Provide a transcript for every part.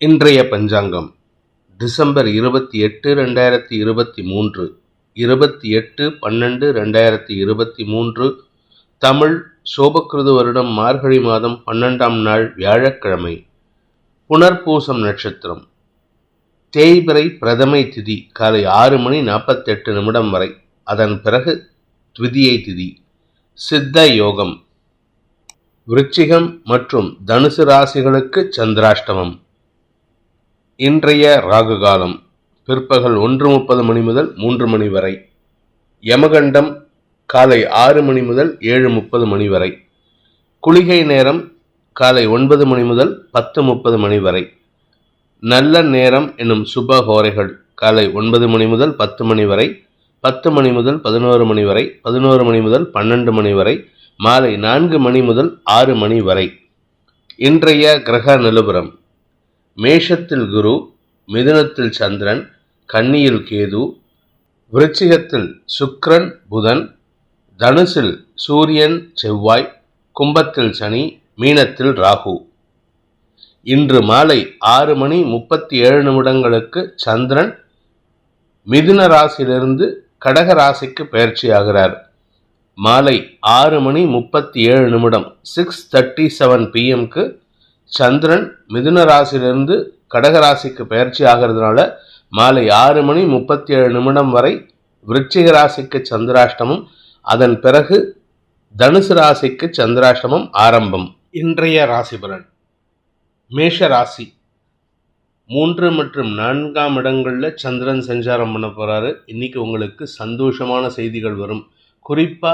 இன்றைய பஞ்சாங்கம் டிசம்பர் 28, 2023, 28/12/2023, தமிழ் சோபக்கிருது வருடம் மார்கழி மாதம் 12ஆம் நாள் வியாழக்கிழமை. புனர்பூசம் நட்சத்திரம். தேய்பிறை பிரதமை திதி காலை 6:48 வரை. அதன் பிறகு த்விதியை திதி. சித்த யோகம். விருச்சிகம் மற்றும் தனுசு ராசிகளுக்கு சந்திராஷ்டமம். இன்றைய ராகு காலம் பிற்பகல் 1:30 முதல் 3 வரை. யமகண்டம் காலை 6 முதல் 7:30 வரை. குளிகை நேரம் காலை 9 முதல் 10:30 வரை. நல்ல நேரம் என்னும் சுப ஹோரைகள் காலை 9 முதல் 10 வரை, 10 முதல் 11 வரை, 11 முதல் 12 வரை, மாலை 4 முதல் 6 வரை. இன்றைய கிரக நிலவரம். மேஷத்தில் குரு, மிதுனத்தில் சந்திரன், கன்னியில் கேது, விருச்சிகத்தில் சுக்கிரன் புதன், தனுசில் சூரியன் செவ்வாய், கும்பத்தில் சனி, மீனத்தில் ராகு. இன்று மாலை 6:37 சந்திரன் மிதுன ராசியிலிருந்து கடக ராசிக்கு பெயர்ச்சியாகிறார். மாலை 6:37 6:37 PM சந்திரன் மிதுன ராசியிலிருந்து கடக ராசிக்கு பெயர்ச்சி ஆகிறதுனால மாலை 6:37 வரை விருச்சிக ராசிக்கு சந்திராஷ்டமம், அதன் பிறகு தனுசு ராசிக்கு சந்திராஷ்டமம் ஆரம்பம். இன்றைய ராசி பலன். மேஷ ராசி 3 மற்றும் 4ஆம் இடங்கள்ல சந்திரன் சஞ்சாரம் பண்ண போறாரு. இன்னைக்கு உங்களுக்கு சந்தோஷமான செய்திகள் வரும். குறிப்பா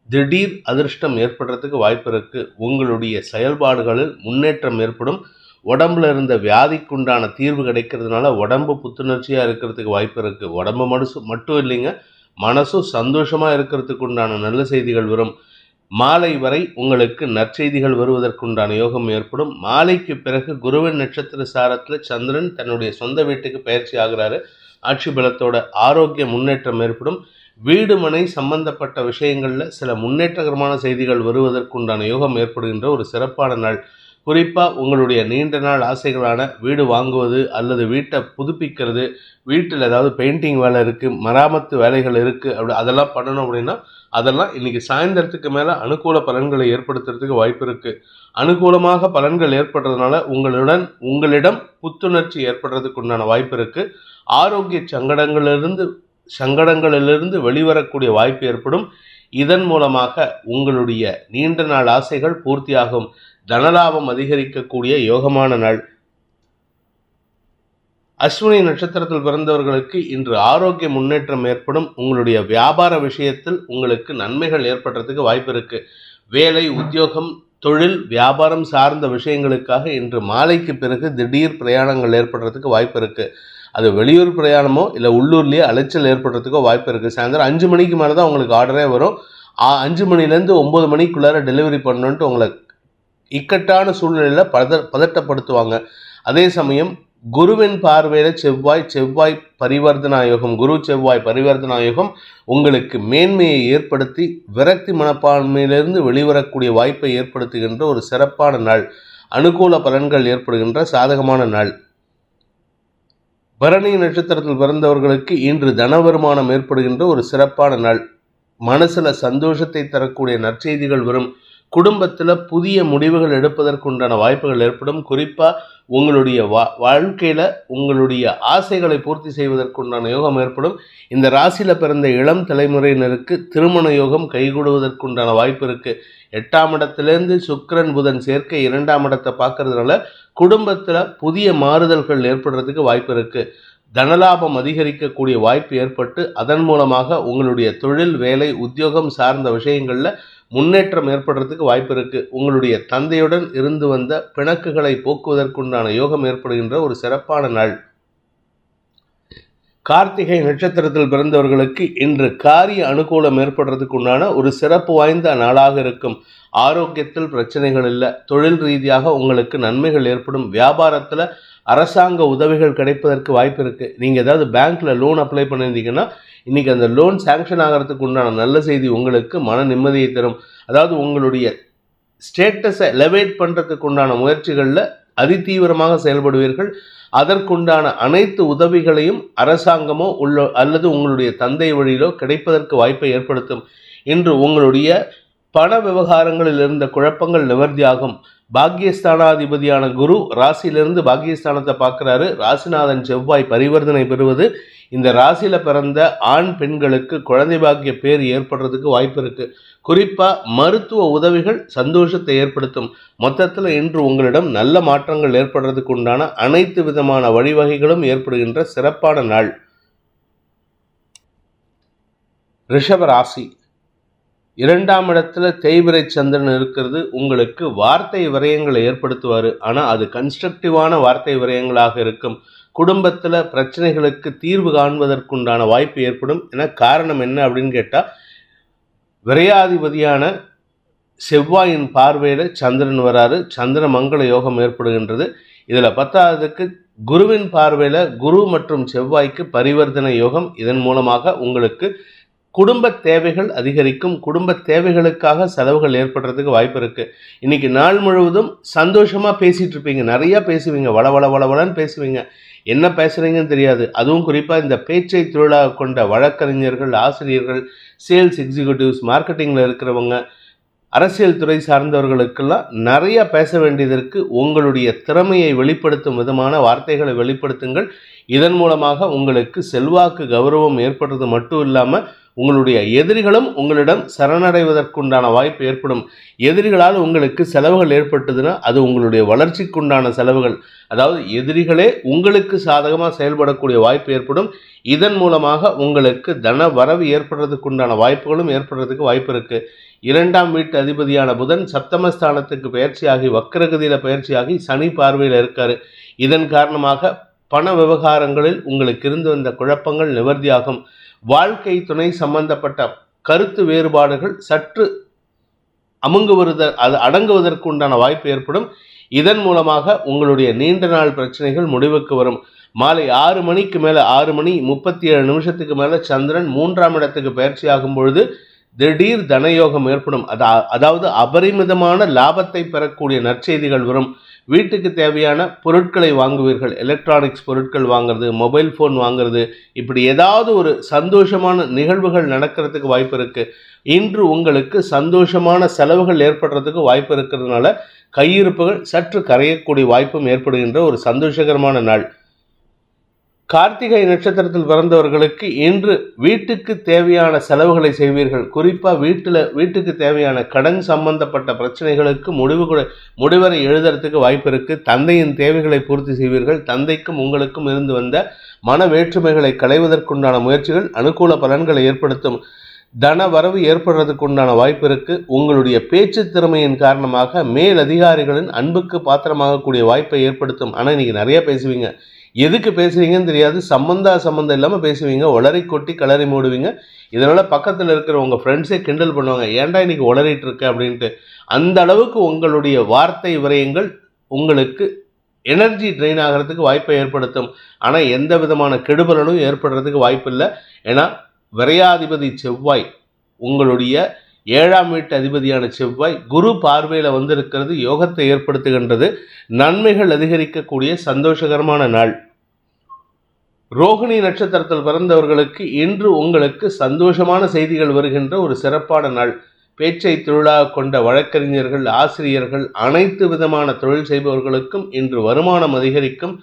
திடீர் அதிர்ஷ்டம் ஏற்படுறதுக்கு வாய்ப்பு இருக்கு. உங்களுடைய செயல்பாடுகளில் முன்னேற்றம் ஏற்படும். உடம்புல இருந்த வியாதிக்குண்டான தீர்வு கிடைக்கிறதுனால உடம்பு புத்துணர்ச்சியா இருக்கிறதுக்கு வாய்ப்பு இருக்கு. உடம்பு மட்டும் இல்லைங்க, மனசும் சந்தோஷமா இருக்கிறதுக்கு உண்டான நல்ல செய்திகள் வரும். மாலை வரை உங்களுக்கு நற்செய்திகள் வருவதற்குண்டான யோகம் ஏற்படும். மாலைக்கு பிறகு குருவின் நட்சத்திர சாரத்தில் சந்திரன் தன்னுடைய சொந்த வீட்டுக்கு பயிற்சி ஆகிறாரு. ஆட்சி பலத்தோட ஆரோக்கிய முன்னேற்றம் ஏற்படும். வீடு மனை சம்பந்தப்பட்ட விஷயங்கள்ல சில முன்னேற்றகரமான செய்திகள் வருவதற்குண்டான யோகம் ஏற்படுகின்ற ஒரு சிறப்பான நாள். குறிப்பா உங்களுடைய நீண்ட நாள் ஆசைகளான வீடு வாங்குவது அல்லது வீட்டை புதுப்பிக்கிறது, வீட்டில் ஏதாவது பெயிண்டிங் வேலை இருக்கு, மராமத்து வேலைகள் இருக்கு, அதெல்லாம் பண்ணணும் அப்படின்னா அதெல்லாம் இன்னைக்கு சாயந்தரத்துக்கு மேல அனுகூல பலன்களை ஏற்படுத்துறதுக்கு வாய்ப்பு இருக்கு. அனுகூலமாக பலன்கள் ஏற்படுறதுனால உங்களிடம் புத்துணர்ச்சி ஏற்படுறதுக்கு உண்டான வாய்ப்பு இருக்கு. ஆரோக்கிய சங்கடங்களிலிருந்து வெளிவரக்கூடிய வாய்ப்பு ஏற்படும். இதன் மூலமாக உங்களுடைய நீண்ட நாள் ஆசைகள் பூர்த்தியாகும். தனலாபம் அதிகரிக்கக்கூடிய யோகமான நாள். அஸ்வினி நட்சத்திரத்தில் பிறந்தவர்களுக்கு இன்று ஆரோக்கிய முன்னேற்றம் ஏற்படும். உங்களுடைய வியாபார விஷயத்தில் உங்களுக்கு நன்மைகள் ஏற்படுறதுக்கு வாய்ப்பு இருக்கு. வேலை, உத்தியோகம், தொழில், வியாபாரம் சார்ந்த விஷயங்களுக்காக இன்று மாலைக்கு பிறகு திடீர் பிரயாணங்கள் ஏற்படுறதுக்கு வாய்ப்பு இருக்கு. அது வெளியூர் பிரயாணமோ இல்லை உள்ளூர்லேயே அலைச்சல் ஏற்படுறதுக்கோ வாய்ப்பு இருக்குது. சாயந்தரம் 5 மணிக்கு மேலே தான் உங்களுக்கு ஆர்டரே வரும். 5 மணிலேருந்து 9 மணிக்குள்ளார டெலிவரி பண்ணணுன்ட்டு உங்களை இக்கட்டான சூழ்நிலையில் பதட்டப்படுத்துவாங்க. அதே சமயம் குருவின் பார்வையில் செவ்வாய் பரிவர்த்தனா யோகம், குரு செவ்வாய் பரிவர்த்தனா யோகம் உங்களுக்கு மேன்மையை ஏற்படுத்தி விரக்தி மனப்பான்மையிலிருந்து வெளிவரக்கூடிய வாய்ப்பை ஏற்படுத்துகின்ற ஒரு சிறப்பான நாள். அனுகூல பலன்கள் ஏற்படுகின்ற சாதகமான நாள். பரணி நட்சத்திரத்தில் பிறந்தவர்களுக்கு இன்று தன வருமானம் ஏற்படுகின்ற ஒரு சிறப்பான நாள். மனசுல சந்தோஷத்தை தரக்கூடிய நற்செய்திகள் வரும். குடும்பத்தில் புதிய முடிவுகள் எடுப்பதற்குண்டான வாய்ப்புகள் ஏற்படும். குறிப்பாக உங்களுடைய வாழ்க்கையில் உங்களுடைய ஆசைகளை பூர்த்தி செய்வதற்குண்டான யோகம் ஏற்படும். இந்த ராசியில் பிறந்த இளம் தலைமுறையினருக்கு திருமண யோகம் கைகூடுவதற்குண்டான வாய்ப்பு இருக்குது. 8ஆம் இடத்திலேருந்து சுக்கிரன் புதன் சேர்க்கை 2ஆம் இடத்தை பார்க்கறதுனால குடும்பத்தில் புதிய மாறுதல்கள் ஏற்படுறதுக்கு வாய்ப்பு இருக்குது. தனலாபம் அதிகரிக்கக்கூடிய வாய்ப்பு ஏற்பட்டு அதன் மூலமாக உங்களுடைய தொழில், வேலை, உத்தியோகம் சார்ந்த விஷயங்களில் முன்னேற்றம் ஏற்படுறதுக்கு வாய்ப்பு இருக்கு. உங்களுடைய தந்தையுடன் இருந்து வந்த பிணக்குகளை போக்குவதற்குண்டான யோகம் ஏற்படுகின்ற ஒரு சிறப்பான நாள். கார்த்திகை நட்சத்திரத்தில் பிறந்தவர்களுக்கு இன்று காரிய அனுகூலம் ஏற்படுறதுக்கு உண்டான ஒரு சிறப்பு வாய்ந்த நாளாக இருக்கும். ஆரோக்கியத்தில் பிரச்சனைகள் இல்லை. தொழில் ரீதியாக உங்களுக்கு நன்மைகள் ஏற்படும். வியாபாரத்தில் அரசாங்க உதவிகள் கிடைப்பதற்கு வாய்ப்பு இருக்குது. நீங்கள் ஏதாவது பேங்க்கில் லோன் அப்ளை பண்ணியிருந்தீங்கன்னா இன்றைக்கி அந்த லோன் சேங்ஷன் ஆகிறதுக்கு உண்டான நல்ல செய்தி உங்களுக்கு மன நிம்மதியை தரும். அதாவது உங்களுடைய ஸ்டேட்டஸை எலவேட் பண்ணுறதுக்கு உண்டான முயற்சிகளில் அதிதீவிரமாக செயல்படுவீர்கள். அதற்குண்டான அனைத்து உதவிகளையும் அரசாங்கமோ அல்லது உங்களுடைய தந்தை வழியிலோ கிடைப்பதற்கு வாய்ப்பை ஏற்படுத்தும். இன்று உங்களுடைய பண விவகாரங்களில் இருந்த குழப்பங்கள் நிவர்த்தியாகும். பாக்கியஸ்தானாதிபதியான குரு ராசியிலிருந்து பாக்கியஸ்தானத்தை பார்க்கிறாரு. ராசிநாதன் செவ்வாய் பரிவர்த்தனை பெறுவது இந்த ராசியில பிறந்த ஆண் பெண்களுக்கு குழந்தை பாக்கிய பேர் ஏற்படுறதுக்கு வாய்ப்பு இருக்கு. குறிப்பா மருத்துவ உதவிகள் சந்தோஷத்தை ஏற்படுத்தும். மொத்தத்தில் இன்று உங்களிடம் நல்ல மாற்றங்கள் ஏற்படுறதுக்கு உண்டான அனைத்து விதமான வழிவகைகளும் ஏற்படுகின்ற சிறப்பான நாள். ரிஷப ராசி, 2ஆம் இடத்துல தேய்பிரை சந்திரன் இருக்கிறது. உங்களுக்கு வார்த்தை விரயங்களை ஏற்படுத்துவார். ஆனால் அது கன்ஸ்ட்ரக்டிவான வார்த்தை விரயங்களாக இருக்கும். குடும்பத்தில் பிரச்சனைகளுக்கு தீர்வு காண்பதற்குண்டான வாய்ப்பு ஏற்படும். ஏன்னா காரணம் என்ன அப்படின்னு கேட்டால், விரையாதிபதியான செவ்வாயின் பார்வையில் சந்திரன் வராரு. சந்திர மங்கள யோகம் ஏற்படுகின்றது. இதில் 10ஆவதுக்கு குருவின் பார்வையில் குரு மற்றும் செவ்வாய்க்கு பரிவர்த்தனை யோகம். இதன் மூலமாக உங்களுக்கு குடும்ப தேவைகள் அதிகரிக்கும். குடும்ப தேவைகளுக்காக செலவுகள் ஏற்படுறதுக்கு வாய்ப்பு இருக்கு. இன்னைக்கு நாள் முழுவதும் சந்தோஷமா பேசிட்டு இருப்பீங்க. நிறைய பேசுவீங்க, வளவளன்னு பேசுவீங்க. என்ன பேசுறீங்கன்னு தெரியாது. அதுவும் குறிப்பா இந்த பேச்சை தொழிலாக கொண்ட வழக்கறிஞர்கள், ஆசிரியர்கள், சேல்ஸ் எக்ஸிக்யூட்டிவ்ஸ், மார்க்கெட்டிங்ல இருக்கிறவங்க, அரசியல் துறை சார்ந்தவர்களுக்கெல்லாம் நிறைய பேச வேண்டியதற்கு உங்களுடைய திறமையை வெளிப்படுத்தும் விதமான வார்த்தைகளை வெளிப்படுத்துங்கள். இதன் மூலமாக உங்களுக்கு செல்வாக்கு கௌரவம் ஏற்படுறது மட்டும் இல்லாமல் உங்களுடைய எதிரிகளும் உங்களிடம் சரணடைவதற்குண்டான வாய்ப்பு ஏற்படும். எதிரிகளால் உங்களுக்கு செலவுகள் ஏற்பட்டதுன்னா அது உங்களுடைய வளர்ச்சிக்குண்டான செலவுகள். அதாவது எதிரிகளே உங்களுக்கு சாதகமாக செயல்படக்கூடிய வாய்ப்பு ஏற்படும். இதன் மூலமாக உங்களுக்கு தன வரவு ஏற்படுறதுக்குண்டான வாய்ப்புகளும் ஏற்படுறதுக்கு வாய்ப்பு இருக்குது. 2ஆம் வீட்டு அதிபதியான புதன் சப்தமஸ்தானத்துக்கு பயிற்சியாகி வக்கரகதியில் பயிற்சியாகி சனி பார்வையில் இருக்காரு. இதன் காரணமாக பண விவகாரங்களில் உங்களுக்கு இருந்து வந்த குழப்பங்கள் நிவர்த்தியாகும். வாழ்க்கை துணை சம்பந்தப்பட்ட கருத்து வேறுபாடுகள் சற்று அடங்குவதற்கு உண்டான வாய்ப்பு ஏற்படும். இதன் மூலமாக உங்களுடைய நீண்ட நாள் பிரச்சனைகள் முடிவுக்கு வரும். மாலை 6 மணிக்கு மேலே 6 மணி 37 நிமிஷத்துக்கு மேலே சந்திரன் 3ஆம் இடத்துக்கு பயிற்சி ஆகும் பொழுது திடீர் தனயோகம் ஏற்படும். அதாவது அபரிமிதமான லாபத்தை பெறக்கூடிய நற்செய்திகள் வரும். வீட்டுக்கு தேவையான பொருட்களை வாங்குவீர்கள். எலக்ட்ரானிக்ஸ் பொருட்கள் வாங்குறது, மொபைல் ஃபோன் வாங்குறது, இப்படி ஏதாவது ஒரு சந்தோஷமான நிகழ்வுகள் நடக்கிறதுக்கு வாய்ப்பு இருக்கு. இன்று உங்களுக்கு சந்தோஷமான செலவுகள் ஏற்படுறதுக்கு வாய்ப்பு இருக்கிறதுனால கையிருப்புகள் சற்று கரையக்கூடிய வாய்ப்பும் ஏற்படுகின்ற ஒரு சந்தோஷகரமான நாள். கார்த்திகை நட்சத்திரத்தில் பிறந்தவர்களுக்கு இன்று வீட்டுக்கு தேவையான செலவுகளை செய்வீர்கள். குறிப்பாக வீட்டுக்கு தேவையான கடன் சம்பந்தப்பட்ட பிரச்சனைகளுக்கு முடிவரை எழுதுறதுக்கு வாய்ப்பு இருக்கு. தந்தையின் தேவைகளை பூர்த்தி செய்வீர்கள். தந்தைக்கும் உங்களுக்கும் இருந்து வந்த மன வேற்றுமைகளை களைவதற்குண்டான முயற்சிகள் அனுகூல பலன்களை ஏற்படுத்தும். தன வரவு ஏற்படுறதுக்கு உண்டான வாய்ப்பு இருக்கு. உங்களுடைய பேச்சு திறமையின் காரணமாக மேல் அதிகாரிகளின் அன்புக்கு பாத்திரமாகக்கூடிய வாய்ப்பை ஏற்படுத்தும். ஆனால் இன்னைக்கு நிறைய பேசுவீங்க. எதுக்கு பேசுவீங்கன்னு தெரியாது. சம்மந்தம் இல்லாமல் பேசுவீங்க. உளறி கொட்டி கலரி மூடுவீங்க. இதனால பக்கத்தில் இருக்கிற உங்கள் ஃப்ரெண்ட்ஸே கிண்டல் பண்ணுவாங்க, ஏன்டா இன்னைக்கு உளறிட்டு இருக்க அப்படின்ட்டு. அந்த அளவுக்கு உங்களுடைய வார்த்தை விரயங்கள் உங்களுக்கு எனர்ஜி ட்ரெயின் ஆகிறதுக்கு வாய்ப்பை ஏற்படுத்தும். ஆனால் எந்த விதமான கெடுபலனும் ஏற்படுறதுக்கு வாய்ப்பு இல்லை. ஏன்னா விரையாதிபதி செவ்வாய், உங்களுடைய 7ஆம் வீட்டு அதிபதியான செவ்வாய் குரு பார்வையில் வந்திருக்கிறது யோகத்தை ஏற்படுத்துகின்றது. நன்மைகள் அதிகரிக்கக்கூடிய சந்தோஷகரமான நாள். ரோகிணி நட்சத்திரத்தில் பிறந்தவர்களுக்கு இன்று உங்களுக்கு சந்தோஷமான செய்திகள் வருகின்ற ஒரு சிறப்பான நாள். பேச்சை தொழிலாக கொண்ட வழக்கறிஞர்கள், ஆசிரியர்கள், அனைத்து விதமான தொழில் செய்பவர்களுக்கும் இன்று வருமானம் அதிகரிக்கும்.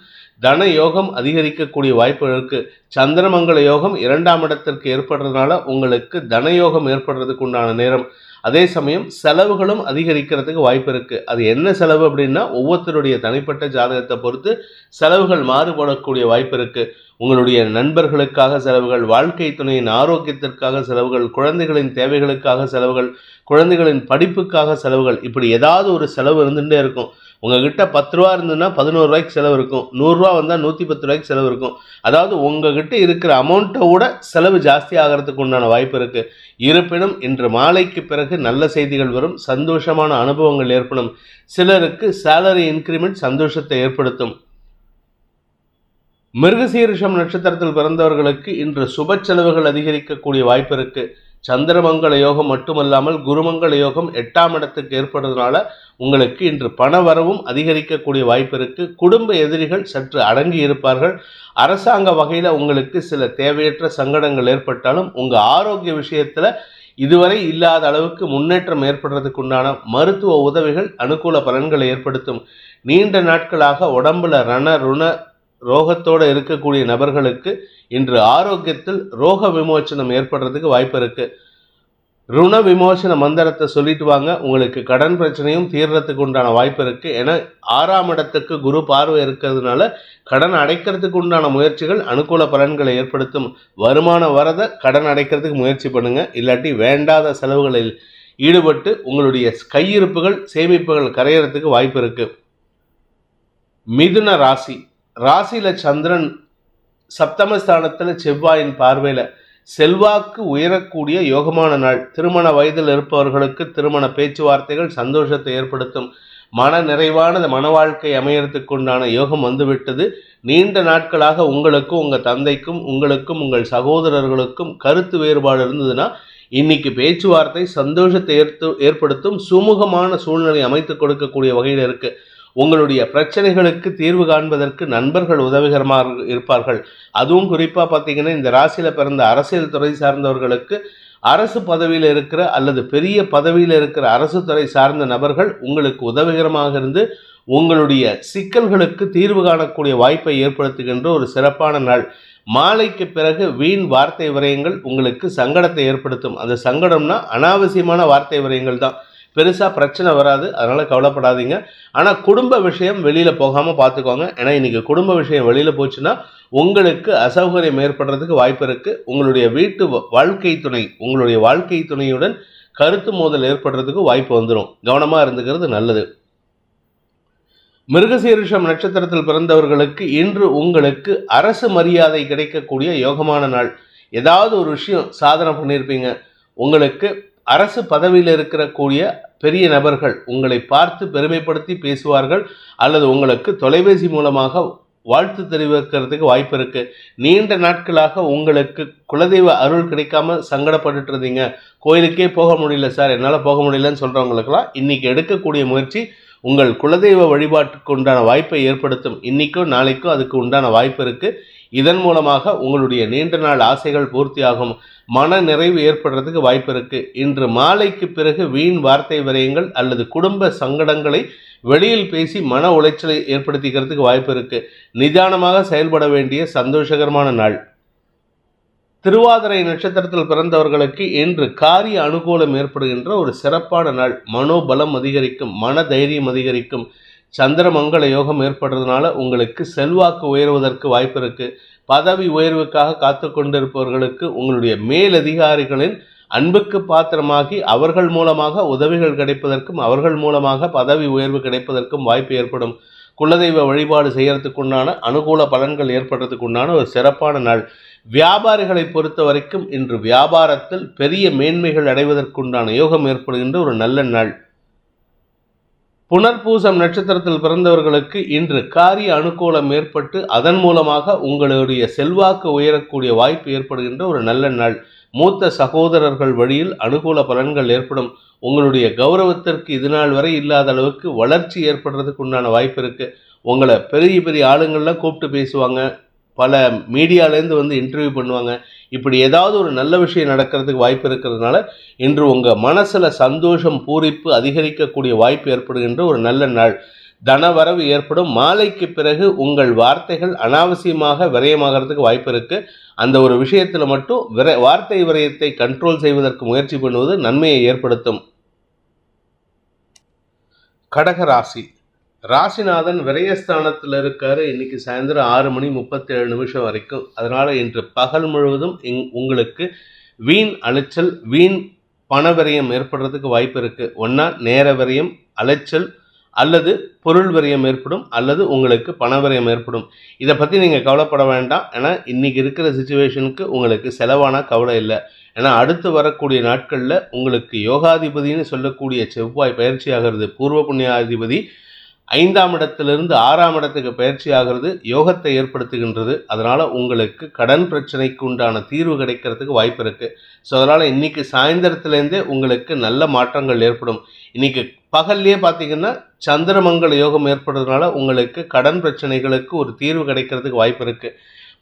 தன யோகம் அதிகரிக்கக்கூடிய வாய்ப்பு இருக்கு. சந்திரமங்கல யோகம் 2ஆம் இடத்திற்கு ஏற்படுறதுனால உங்களுக்கு தனயோகம் ஏற்படுறதுக்கு உண்டான நேரம். அதே சமயம் செலவுகளும் அதிகரிக்கிறதுக்கு வாய்ப்பு இருக்கு. அது என்ன செலவு அப்படின்னா ஒவ்வொருத்தருடைய தனிப்பட்ட ஜாதகத்தை பொறுத்து செலவுகள் மாறுபடக்கூடிய வாய்ப்பு இருக்கு. உங்களுடைய நண்பர்களுக்காக செலவுகள், வாழ்க்கை துணையின் ஆரோக்கியத்திற்காக செலவுகள், குழந்தைகளின் தேவைகளுக்காக செலவுகள், குழந்தைகளின் படிப்புக்காக செலவுகள், இப்படி ஏதாவது ஒரு செலவு இருந்துகிட்டே இருக்கும். உங்ககிட்ட 10 ரூபா இருந்ததுன்னா 11 ரூபாய்க்கு செலவு இருக்கும். 100 ரூபா வந்தால் 110 ரூபாய்க்கு செலவு இருக்கும். அதாவது உங்ககிட்ட இருக்கிற அமௌண்ட்டை விட செலவு ஜாஸ்தி ஆகிறதுக்கு உண்டான வாய்ப்பு இருக்கு. இருப்பினும் இன்று மாலைக்கு பிறகு நல்ல செய்திகள் வரும். சந்தோஷமான அனுபவங்கள் ஏற்படும். சிலருக்கு சேலரி இன்க்ரிமெண்ட் சந்தோஷத்தை ஏற்படுத்தும். மிருகசீரிஷம் நட்சத்திரத்தில் பிறந்தவர்களுக்கு இன்று சுப செலவுகள் அதிகரிக்கக்கூடிய வாய்ப்பு இருக்கு. சந்திரமங்கல யோகம் மட்டுமல்லாமல் குருமங்கல யோகம் 8ஆம் இடத்துக்கு ஏற்படுறதுனால உங்களுக்கு இன்று பண வரவும் அதிகரிக்கக்கூடிய வாய்ப்பு இருக்கு. குடும்ப எதிரிகள் சற்று அடங்கி இருப்பார்கள். அரசாங்க வகையில் உங்களுக்கு சில தேவையற்ற சங்கடங்கள் ஏற்பட்டாலும் உங்கள் ஆரோக்கிய விஷயத்தில் இதுவரை இல்லாத அளவுக்கு முன்னேற்றம் ஏற்படுறதுக்கு உண்டான மருத்துவ உதவிகள் அனுகூல பலன்களை ஏற்படுத்தும். நீண்ட நாட்களாக உடம்புல ருண ரோகத்தோடு இருக்கக்கூடிய நபர்களுக்கு இன்று ஆரோக்கியத்தில் ரோக விமோச்சனம் ஏற்படுறதுக்கு வாய்ப்பு இருக்கு. ருண விமோசன மந்திரத்தை சொல்லிட்டு வாங்க, உங்களுக்கு கடன் பிரச்சனையும் தீர்றதுக்கு உண்டான வாய்ப்பு இருக்கு. ஏன்னா 6ஆம் இடத்துக்கு குரு பார்வை இருக்கிறதுனால கடன் அடைக்கிறதுக்கு உண்டான முயற்சிகள் அனுகூல பலன்களை ஏற்படுத்தும். வருமானம் வரத கடன் அடைக்கிறதுக்கு முயற்சி பண்ணுங்க. இல்லாட்டி வேண்டாத செலவுகளில் ஈடுபட்டு உங்களுடைய கையிருப்புகள் சேமிப்புகள் கரையறதுக்கு வாய்ப்பு இருக்கு. மிதுன ராசி, ராசியில சந்திரன் சப்தமஸ்தானத்துல செவ்வாயின் பார்வையில செல்வாக்கு உயரக்கூடிய யோகமான நாள். திருமண வயதில் இருப்பவர்களுக்கு திருமண பேச்சுவார்த்தைகள் சந்தோஷத்தை ஏற்படுத்தும். மன நிறைவான மன வாழ்க்கை அமையறதுக்கு உண்டான யோகம் வந்துவிட்டது. நீண்ட நாட்களாக உங்களுக்கும் உங்கள் தந்தைக்கும் உங்களுக்கும் உங்கள் சகோதரர்களுக்கும் கருத்து வேறுபாடு இருந்ததுன்னா இன்னைக்கு பேச்சுவார்த்தை சந்தோஷத்தை ஏற்படுத்தும். சுமூகமான சூழ்நிலை அமைத்து கொடுக்கக்கூடிய வகையில் இருக்கு. உங்களுடைய பிரச்சனைகளுக்கு தீர்வு காண்பதற்கு நண்பர்கள் உதவிகரமாக இருப்பார்கள். அதுவும் குறிப்பாக பார்த்தீங்கன்னா இந்த ராசியில் பிறந்த அரசியல் துறை சார்ந்தவர்களுக்கு அரசு பதவியில் இருக்கிற அல்லது பெரிய பதவியில் இருக்கிற அரசு துறை சார்ந்த நபர்கள் உங்களுக்கு உதவிகரமாக இருந்து உங்களுடைய சிக்கல்களுக்கு தீர்வு காணக்கூடிய வாய்ப்பை ஏற்படுத்துகின்ற ஒரு சிறப்பான நாள். மாலைக்கு பிறகு வீண் வார்த்தை விரயங்கள் உங்களுக்கு சங்கடத்தை ஏற்படுத்தும். அந்த சங்கடம்னா அனாவசியமான வார்த்தை விரயங்கள் தான், பெருசாக பிரச்சனை வராது, அதனால் கவலைப்படாதீங்க. ஆனால் குடும்ப விஷயம் வெளியில் போகாமல் பார்த்துக்கோங்க. ஏன்னா இன்றைக்கி குடும்ப விஷயம் வெளியில் போச்சுன்னா உங்களுக்கு அசௌகரியம் ஏற்படுறதுக்கு வாய்ப்பு இருக்குது. உங்களுடைய வீட்டு வாழ்க்கை துணை உங்களுடைய வாழ்க்கை துணையுடன் கருத்து மோதல் ஏற்படுறதுக்கு வாய்ப்பு வந்துடும். கவனமாக இருந்துக்கிறது நல்லது. மிருகசீரிஷம் நட்சத்திரத்தில் பிறந்தவர்களுக்கு இன்று உங்களுக்கு அரசு மரியாதை கிடைக்கக்கூடிய யோகமான நாள். ஏதாவது ஒரு விஷயம் சாதனை பண்ணியிருப்பீங்க, உங்களுக்கு அரசு பதவியில் இருக்கக்கூடிய பெரிய நபர்கள் உங்களை பார்த்து பெருமைப்படுத்தி பேசுவார்கள் அல்லது உங்களுக்கு தொலைபேசி மூலமாக வாழ்த்து தெரிவிக்கிறதுக்கு வாய்ப்பு இருக்கு. நீண்ட நாட்களாக உங்களுக்கு குலதெய்வ அருள் கிடைக்காம சங்கடப்பட்டு இருந்தீங்க, கோயிலுக்கே போக முடியல சார், என்னால் போக முடியலன்னு சொல்றவங்களுக்கெல்லாம் இன்னைக்கு எடுக்கக்கூடிய முயற்சி உங்கள் குலதெய்வ வழிபாட்டுக்கு உண்டான வாய்ப்பை ஏற்படுத்தும். இன்னைக்கும் நாளைக்கும் அதுக்கு உண்டான வாய்ப்பு இருக்கு. இதன் மூலமாக உங்களுடைய நீண்ட நாள் ஆசைகள் பூர்த்தியாகும். மன நிறைவு ஏற்படுறதுக்கு வாய்ப்பு இருக்கு. இன்று மாலைக்கு பிறகு வீண் வார்த்தை விரயங்கள் அல்லது குடும்ப சங்கடங்களை வெளியில் பேசி மன உளைச்சலை ஏற்படுத்திக்கிறதுக்கு வாய்ப்பு இருக்கு. நிதானமாக செயல்பட வேண்டிய சந்தோஷகரமான நாள். திருவாதிரை நட்சத்திரத்தில் பிறந்தவர்களுக்கு இன்று காரிய அனுகூலம் ஏற்படுகின்ற ஒரு சிறப்பான நாள். மனோபலம் அதிகரிக்கும், மன தைரியம் அதிகரிக்கும். சந்திரமங்கல யோகம் ஏற்படுறதுனால உங்களுக்கு செல்வாக்கு உயர்வதற்கு வாய்ப்பு இருக்கு. பதவி உயர்வுக்காக காத்து கொண்டிருப்பவர்களுக்கு உங்களுடைய மேலதிகாரிகளின் அன்புக்கு பாத்திரமாகி அவர்கள் மூலமாக உதவிகள் கிடைப்பதற்கும் அவர்கள் மூலமாக பதவி உயர்வு கிடைப்பதற்கும் வாய்ப்பு ஏற்படும். குலதெய்வ வழிபாடு செய்யறதுக்குண்டான அனுகூல பலன்கள் ஏற்படுறதுக்குண்டான ஒரு சிறப்பான நாள். வியாபாரிகளை பொறுத்த வரைக்கும் இன்று வியாபாரத்தில் பெரிய மேன்மைகள் அடைவதற்குண்டான யோகம் ஏற்படுகின்ற ஒரு நல்ல நாள். புனர்பூசம் நட்சத்திரத்தில் பிறந்தவர்களுக்கு இன்று காரிய அனுகூலம் ஏற்பட்டு அதன் மூலமாக உங்களுடைய செல்வாக்கு உயரக்கூடிய வாய்ப்பு ஏற்படுகின்ற ஒரு நல்ல நாள். மூத்த சகோதரர்கள் வழியில் அனுகூல பலன்கள் ஏற்படும். உங்களுடைய கௌரவத்திற்கு இது நாள் வரை இல்லாத அளவுக்கு வளர்ச்சி ஏற்படுறதுக்கு உண்டான வாய்ப்பு இருக்கு. உங்களை பெரிய பெரிய ஆளுங்கள்லாம் கூப்பிட்டு பேசுவாங்க, பல மீடியாலேருந்து வந்து இன்டர்வியூ பண்ணுவாங்க. இப்படி ஏதாவது ஒரு நல்ல விஷயம் நடக்கிறதுக்கு வாய்ப்பு இருக்கிறதுனால இன்று உங்கள் மனசில் சந்தோஷம் பூரிப்பு அதிகரிக்கக்கூடிய வாய்ப்பு ஏற்படுகின்ற ஒரு நல்ல நாள். தனவரவு ஏற்படும். மாலைக்கு பிறகு உங்கள் வார்த்தைகள் அனாவசியமாக விரயமாகிறதுக்கு வாய்ப்பு இருக்குது. அந்த ஒரு விஷயத்தில் மட்டும் வார்த்தை விரயத்தை கண்ட்ரோல் செய்வதற்கு முயற்சி பண்ணுவது நன்மையை ஏற்படுத்தும். கடகராசி, ராசிநாதன் விரயஸ்தானத்தில் இருக்காரு. இன்னைக்கு சாயந்தரம் 6:37 வரைக்கும். அதனால இன்று பகல் முழுவதும் உங்களுக்கு வீண் அலைச்சல் வீண் பண விரயம் ஏற்படுறதுக்கு வாய்ப்பு இருக்கு. ஒன்னா நேர விரயம் அலைச்சல் அல்லது பொருள் விரயம் ஏற்படும் அல்லது உங்களுக்கு பண விரயம் ஏற்படும். இதை பற்றி நீங்கள் கவலைப்பட வேண்டாம். ஏன்னா இன்றைக்கி இருக்கிற சிச்சுவேஷனுக்கு உங்களுக்கு செலவான கவலை இல்லை. ஏன்னா அடுத்து வரக்கூடிய நாட்களில் உங்களுக்கு யோகாதிபதினு சொல்லக்கூடிய செவ்வாய் பயிற்சி ஆகிறது. பூர்வ புண்ணியாதிபதி 5ஆம் இடத்திலிருந்து 6ஆம் இடத்துக்கு பயிற்சி ஆகிறது, யோகத்தை ஏற்படுத்துகின்றது. அதனால் உங்களுக்கு கடன் பிரச்சனைக்கு உண்டான தீர்வு கிடைக்கிறதுக்கு வாய்ப்பு இருக்குது. ஸோ அதனால் இன்றைக்கி சாயந்தரத்துலேருந்தே உங்களுக்கு நல்ல மாற்றங்கள் ஏற்படும். இன்றைக்கி பகல்லையே பார்த்திங்கன்னா சந்திரமங்கல யோகம் ஏற்படுறதுனால உங்களுக்கு கடன் பிரச்சனைகளுக்கு ஒரு தீர்வு கிடைக்கிறதுக்கு வாய்ப்பு இருக்குது.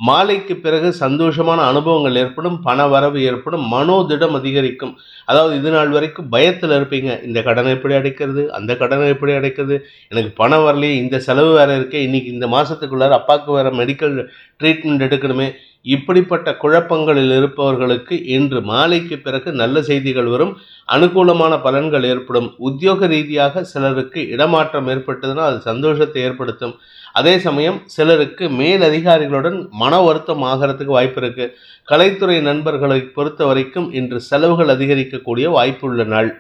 மாலைக்கு பிறகு சந்தோஷமான அனுபவங்கள் ஏற்படும், பண வரவு ஏற்படும், மனோதிடம் அதிகரிக்கும். அதாவது இது நாள் வரைக்கும் பயத்தில் இருப்பீங்க, இந்த கடனை எப்படி அடைக்கிறது, அந்த கடனை எப்படி அடைக்கிறது, எனக்கு பணம் வரலையே, இந்த செலவு வேறு இருக்கே, இன்றைக்கி இந்த மாதத்துக்குள்ளார அப்பாவுக்கு வேறு மெடிக்கல் ட்ரீட்மெண்ட் எடுக்கணுமே, இப்படிப்பட்ட குழப்பங்களில் இருப்பவர்களுக்கு இன்று மாலைக்கு பிறகு நல்ல செய்திகள் வரும், அனுகூலமான பலன்கள் ஏற்படும். உத்தியோக ரீதியாக சிலருக்கு இடமாற்றம் ஏற்பட்டதுன்னா அது சந்தோஷத்தை ஏற்படுத்தும். அதே சமயம் சிலருக்கு மேல் அதிகாரிகளுடன் மன வருத்தம் ஆகிறதுக்கு வாய்ப்பு இருக்குது. கலைத்துறை நண்பர்களை பொறுத்த வரைக்கும் இன்று செலவுகள் அதிகரிக்கக்கூடிய வாய்ப்பு உள்ள நாள்.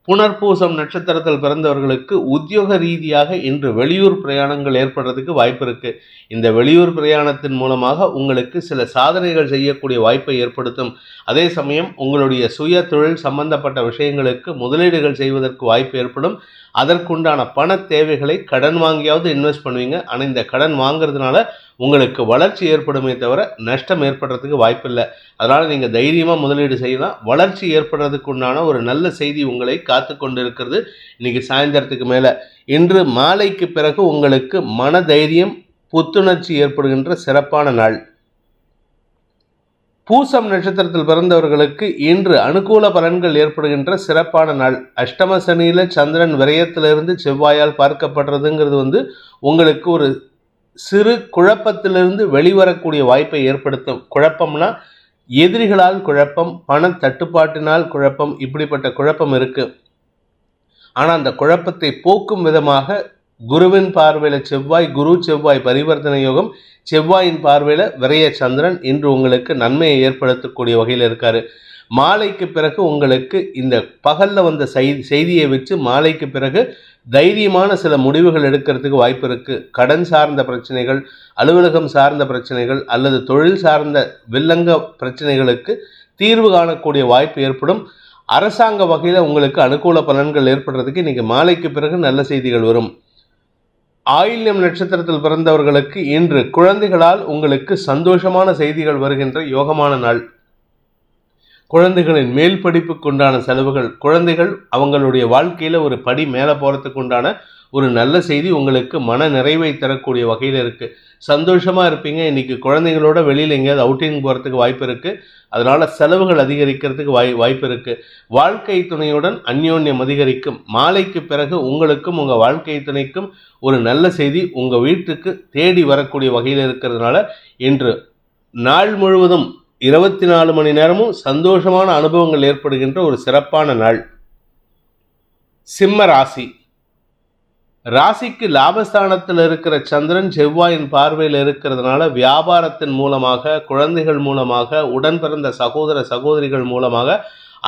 புனர்பூசம் நட்சத்திரத்தில் பிறந்தவர்களுக்கு உத்தியோக ரீதியாக இன்று வெளியூர் பிரயாணங்கள் ஏற்படுறதுக்கு வாய்ப்பு இருக்குது. இந்த வெளியூர் பிரயாணத்தின் மூலமாக உங்களுக்கு சில சாதனைகள் செய்யக்கூடிய வாய்ப்பை ஏற்படுத்தும். அதே சமயம் உங்களுடைய சுய தொழில் சம்பந்தப்பட்ட விஷயங்களுக்கு முதலீடுகள் செய்வதற்கு வாய்ப்பு ஏற்படும். அதற்குண்டான பண தேவைகளை கடன் வாங்கியாவது இன்வெஸ்ட் பண்ணுவீங்க. ஆனால் இந்த கடன் வாங்குறதுனால உங்களுக்கு வளர்ச்சி ஏற்படுமே தவிர நஷ்டம் ஏற்படுறதுக்கு வாய்ப்பு இல்லை. அதனால் நீங்கள் தைரியமாக முதலீடு செய்யலாம். வளர்ச்சி ஏற்படுறதுக்கு உண்டான ஒரு நல்ல செய்தி உங்களை காத்து கொண்டு இருக்கிறது இன்றைக்கி சாயந்தரத்துக்கு மேலே. இன்று மாலைக்கு பிறகு உங்களுக்கு மன தைரியம், புத்துணர்ச்சி ஏற்படுகின்ற சிறப்பான நாள். பூசம் நட்சத்திரத்தில் பிறந்தவர்களுக்கு இன்று அனுகூல பலன்கள் ஏற்படுகின்ற சிறப்பான நாள். அஷ்டம சனியில் சந்திரன் விரயத்திலிருந்து செவ்வாயால் பார்க்கப்படுறதுங்கிறது உங்களுக்கு ஒரு சிறு குழப்பத்திலிருந்து வெளிவரக்கூடிய வாய்ப்பை ஏற்படுத்தும். குழப்பம்னா எதிரிகளால் குழப்பம், பண தட்டுப்பாட்டினால் குழப்பம், இப்படிப்பட்ட குழப்பம் இருக்குது. ஆனால் அந்த குழப்பத்தை போக்கும் விதமாக குருவின் பார்வையில் செவ்வாய், குரு செவ்வாய் பரிவர்த்தனை யோகம், செவ்வாயின் பார்வையில் விரைய சந்திரன் இன்று உங்களுக்கு நன்மையை ஏற்படுத்தக்கூடிய வகையில் இருக்கார். மாலைக்கு பிறகு உங்களுக்கு இந்த பகலில் வந்த செய்தியை வச்சு மாலைக்கு பிறகு தைரியமான சில முடிவுகள் எடுக்கிறதுக்கு வாய்ப்பு இருக்குது. கடன் சார்ந்த பிரச்சனைகள், அலுவலகம் சார்ந்த பிரச்சனைகள் அல்லது தொழில் சார்ந்த வில்லங்க பிரச்சனைகளுக்கு தீர்வு காணக்கூடிய வாய்ப்பு ஏற்படும். அரசாங்க வகையில் உங்களுக்கு அனுகூல பலன்கள் ஏற்படுறதுக்கு இன்றைக்கி மாலைக்கு பிறகு நல்ல செய்திகள் வரும். ஆயில்யம் நட்சத்திரத்தில் பிறந்தவர்களுக்கு இன்று குழந்தைகளால் உங்களுக்கு சந்தோஷமான செய்திகள் வருகின்ற யோகமான நாள். குழந்தைகளின் மேல் படிப்புக்கு உண்டான செலவுகள், குழந்தைகள் அவங்களுடைய வாழ்க்கையில் ஒரு படி மேலே போகிறதுக்கு உண்டான ஒரு நல்ல செய்தி உங்களுக்கு மன நிறைவை தரக்கூடிய வகையில் இருக்குது. சந்தோஷமாக இருப்பீங்க. இன்றைக்கி குழந்தைங்களோட வெளியில் எங்கேயாவது அவுட்டிங் போகிறதுக்கு வாய்ப்பு இருக்குது. அதனால் செலவுகள் அதிகரிக்கிறதுக்கு வாய்ப்பு இருக்குது. வாழ்க்கை துணையுடன் அந்யோன்யம் அதிகரிக்கும். மாலைக்கு பிறகு உங்களுக்கும் உங்கள் வாழ்க்கை துணைக்கும் ஒரு நல்ல செய்தி உங்கள் வீட்டுக்கு தேடி வரக்கூடிய வகையில் இருக்கிறதுனால இன்று நாள் முழுவதும் 24 மணி நேரமும் சந்தோஷமான அனுபவங்கள் ஏற்படுகின்ற ஒரு சிறப்பான நாள். சிம்ம ராசி. ராசிக்கு லாபஸ்தானத்தில் இருக்கிற சந்திரன் செவ்வாயின் பார்வையில் இருக்கிறதுனால வியாபாரத்தின் மூலமாக, குழந்தைகள் மூலமாக, உடன் பிறந்த சகோதர சகோதரிகள் மூலமாக